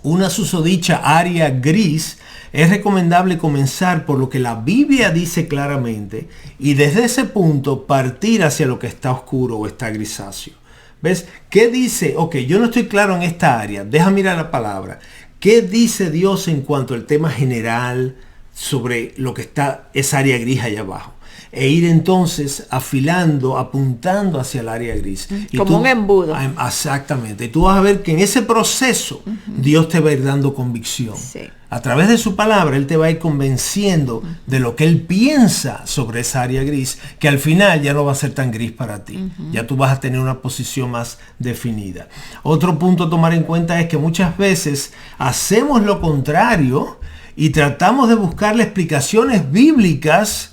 S2: una susodicha área gris, es recomendable comenzar por lo que la Biblia dice claramente y desde ese punto partir hacia lo que está oscuro o está grisáceo. ¿Ves? ¿Qué dice? Ok, yo no estoy claro en esta área. Deja mirar la palabra. ¿Qué dice Dios en cuanto al tema general sobre lo que está esa área gris allá abajo? e ir entonces afilando, apuntando hacia el área gris. Y
S3: como un embudo.
S2: Exactamente. Y tú vas a ver que en ese proceso Dios te va a ir dando convicción.
S3: Sí.
S2: A través de su palabra, Él te va a ir convenciendo de lo que Él piensa sobre esa área gris, que al final ya no va a ser tan gris para ti. Ya tú vas a tener una posición más definida. Otro punto a tomar en cuenta es que muchas veces hacemos lo contrario y tratamos de buscarle explicaciones bíblicas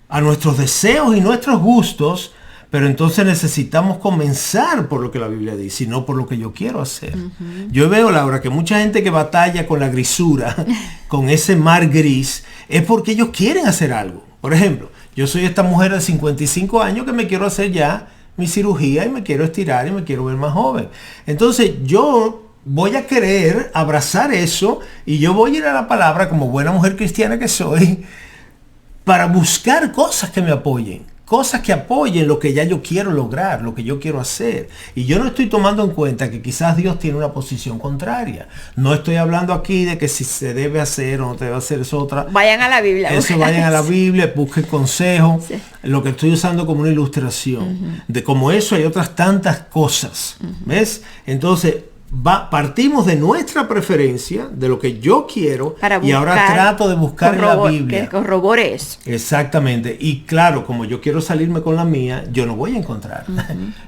S2: a nuestros deseos y nuestros gustos, pero entonces necesitamos comenzar por lo que la Biblia dice y no por lo que yo quiero hacer. Yo veo, Laura, que mucha gente que batalla con la grisura, con ese mar gris, es porque ellos quieren hacer algo. Por ejemplo, yo soy esta mujer de 55 años que me quiero hacer ya mi cirugía y me quiero estirar y me quiero ver más joven. Entonces yo voy a querer abrazar eso y yo voy a ir a la palabra como buena mujer cristiana que soy para buscar cosas que me apoyen. Cosas que apoyen lo que ya yo quiero lograr, lo que yo quiero hacer. Y yo no estoy tomando en cuenta que quizás Dios tiene una posición contraria. No estoy hablando aquí de que si se debe hacer o no se debe hacer, es otra.
S3: Vayan a la Biblia.
S2: Eso, vayan a la Biblia, busquen consejo. Sí. Lo que estoy usando como una ilustración. De como eso hay otras tantas cosas. ¿Ves? Entonces, partimos de nuestra preferencia, de lo que yo quiero, y ahora trato de buscar en la Biblia.
S3: Que corrobore eso.
S2: Exactamente. Y claro, como yo quiero salirme con la mía, yo no voy a encontrar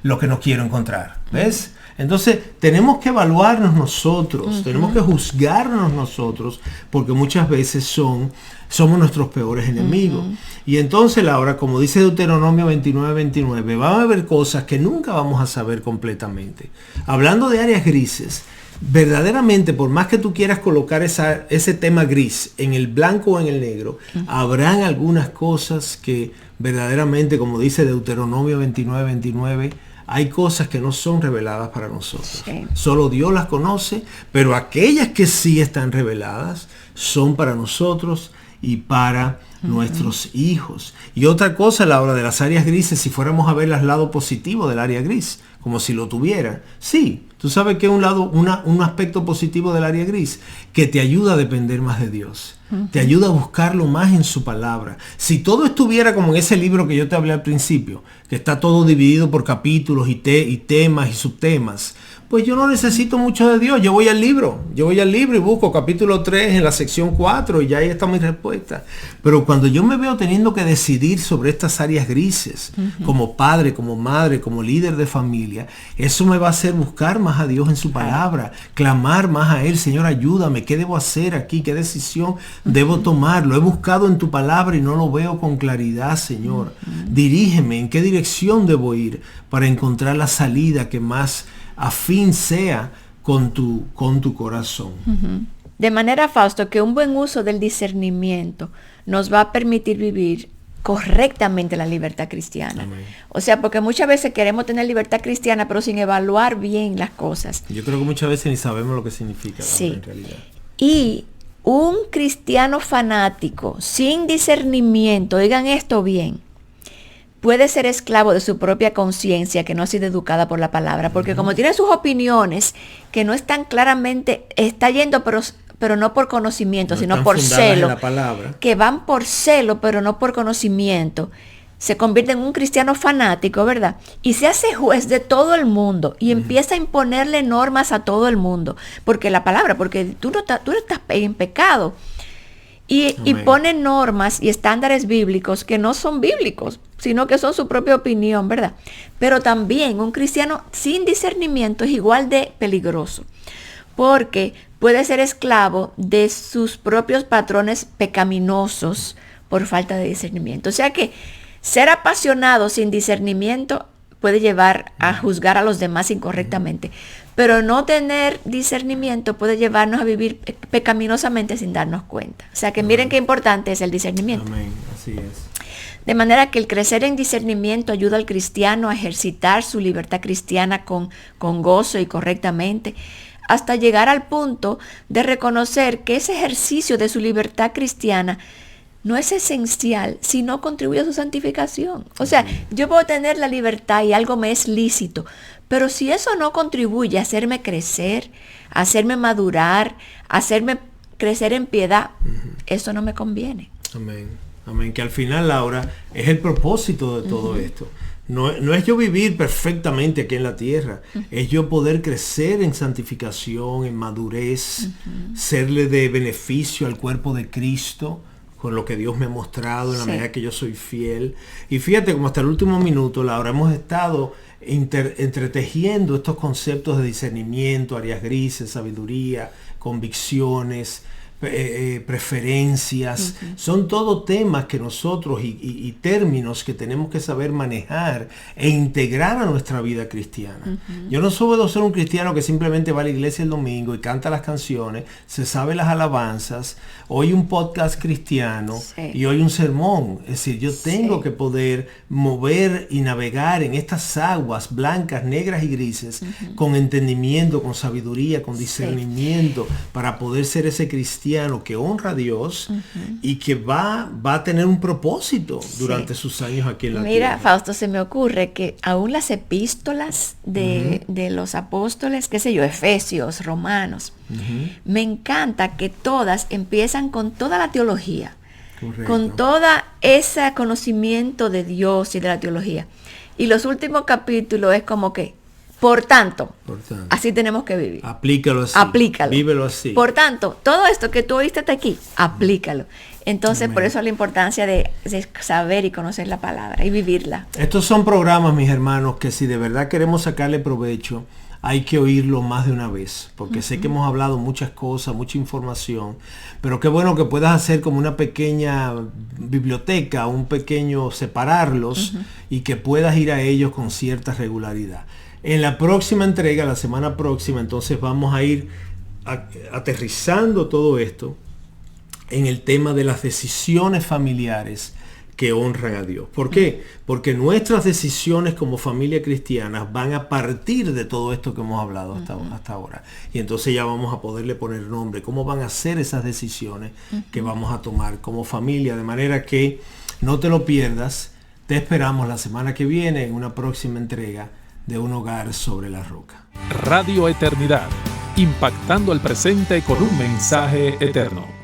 S2: lo que no quiero encontrar. ¿Ves? Entonces, tenemos que evaluarnos nosotros, tenemos que juzgarnos nosotros, porque muchas veces somos nuestros peores enemigos. Y entonces, Laura, como dice Deuteronomio 29:29, van a haber cosas que nunca vamos a saber completamente. Hablando de áreas grises, verdaderamente, por más que tú quieras colocar ese tema gris en el blanco o en el negro, habrán algunas cosas que verdaderamente, como dice Deuteronomio 29:29, hay cosas que no son reveladas para nosotros. Sí. Solo Dios las conoce, pero aquellas que sí están reveladas son para nosotros y para nuestros hijos. Y otra cosa, la hora de las áreas grises, si fuéramos a ver el lado positivo del área gris, como si lo tuviera. Sí, tú sabes que un aspecto positivo del área gris, que te ayuda a depender más de Dios. Te ayuda a buscarlo más en su palabra. Si todo estuviera como en ese libro que yo te hablé al principio, que está todo dividido por capítulos y temas y subtemas, pues yo no necesito mucho de Dios. Yo voy al libro y busco capítulo 3 en la sección 4 y ya ahí está mi respuesta. Pero cuando yo me veo teniendo que decidir sobre estas áreas grises, como padre, como madre, como líder de familia, eso me va a hacer buscar más a Dios en su palabra, clamar más a Él. Señor, ayúdame, ¿qué debo hacer aquí? ¿Qué decisión debo tomar? Lo he buscado en tu palabra y no lo veo con claridad, Señor. Dirígeme, ¿en qué dirección debo ir para encontrar la salida que más afín sea con tu corazón?
S3: De manera, Fausto, que un buen uso del discernimiento nos va a permitir vivir correctamente la libertad cristiana. Amén. O sea, porque muchas veces queremos tener libertad cristiana, pero sin evaluar bien las cosas.
S2: Yo creo que muchas veces ni sabemos lo que significa, sí, en realidad.
S3: Y un cristiano fanático sin discernimiento, oigan esto bien, puede ser esclavo de su propia conciencia que no ha sido educada por la palabra, porque como tiene sus opiniones que no están claramente, está yendo pero no por conocimiento, sino por celo,
S2: en la palabra,
S3: que van por celo pero no por conocimiento, se convierte en un cristiano fanático, ¿verdad? Y se hace juez de todo el mundo y empieza a imponerle normas a todo el mundo, porque la palabra, porque tú no estás en pecado. Y pone normas y estándares bíblicos que no son bíblicos, sino que son su propia opinión, ¿verdad? Pero también un cristiano sin discernimiento es igual de peligroso, porque puede ser esclavo de sus propios patrones pecaminosos por falta de discernimiento. O sea que ser apasionado sin discernimiento puede llevar a juzgar a los demás incorrectamente. Pero no tener discernimiento puede llevarnos a vivir pecaminosamente sin darnos cuenta. O sea que miren qué importante es el discernimiento.
S2: Amén, así es.
S3: De manera que el crecer en discernimiento ayuda al cristiano a ejercitar su libertad cristiana con gozo y correctamente, hasta llegar al punto de reconocer que ese ejercicio de su libertad cristiana no es esencial si no contribuye a su santificación. O sea, yo puedo tener la libertad y algo me es lícito, pero si eso no contribuye a hacerme crecer, a hacerme madurar, a hacerme crecer en piedad, eso no me conviene.
S2: Amén. Amén. Que al final, Laura, es el propósito de todo esto. No es yo vivir perfectamente aquí en la tierra, es yo poder crecer en santificación, en madurez, serle de beneficio al cuerpo de Cristo, con lo que Dios me ha mostrado en la medida que yo soy fiel. Y fíjate como hasta el último minuto, Laura, hemos estado entretejiendo estos conceptos de discernimiento, áreas grises, sabiduría, convicciones, preferencias, son todo temas que nosotros y términos que tenemos que saber manejar e integrar a nuestra vida cristiana. Yo no puedo ser un cristiano que simplemente va a la iglesia el domingo y canta las canciones, se sabe las alabanzas, oye un podcast cristiano y oye un sermón. Es decir, yo tengo que poder mover y navegar en estas aguas blancas, negras y grises con entendimiento, con sabiduría, con discernimiento, para poder ser ese cristiano que honra a Dios y que va a tener un propósito durante sus años aquí en la tierra.
S3: Mira, Fausto, se me ocurre que aún las epístolas de los apóstoles, qué sé yo, Efesios, Romanos, me encanta que todas empiezan con toda la teología, con toda ese conocimiento de Dios y de la teología. Y los últimos capítulos es como que, por tanto, así tenemos que vivir.
S2: Aplícalo así.
S3: Aplícalo.
S2: Vívelo así.
S3: Por tanto, todo esto que tú oíste hasta aquí, aplícalo. Entonces, por eso la importancia de saber y conocer la palabra y vivirla.
S2: Estos son programas, mis hermanos, que si de verdad queremos sacarle provecho, hay que oírlo más de una vez, porque sé que hemos hablado muchas cosas, mucha información, pero qué bueno que puedas hacer como una pequeña biblioteca, un pequeño separarlos y que puedas ir a ellos con cierta regularidad. En la próxima entrega, la semana próxima, entonces vamos a ir aterrizando todo esto en el tema de las decisiones familiares que honran a Dios. ¿Por qué? Porque nuestras decisiones como familia cristiana van a partir de todo esto que hemos hablado hasta ahora. Y entonces ya vamos a poderle poner nombre. ¿Cómo van a ser esas decisiones que vamos a tomar como familia? De manera que no te lo pierdas. Te esperamos la semana que viene en una próxima entrega de Un Hogar sobre la Roca.
S1: Radio Eternidad, impactando el presente con un mensaje eterno.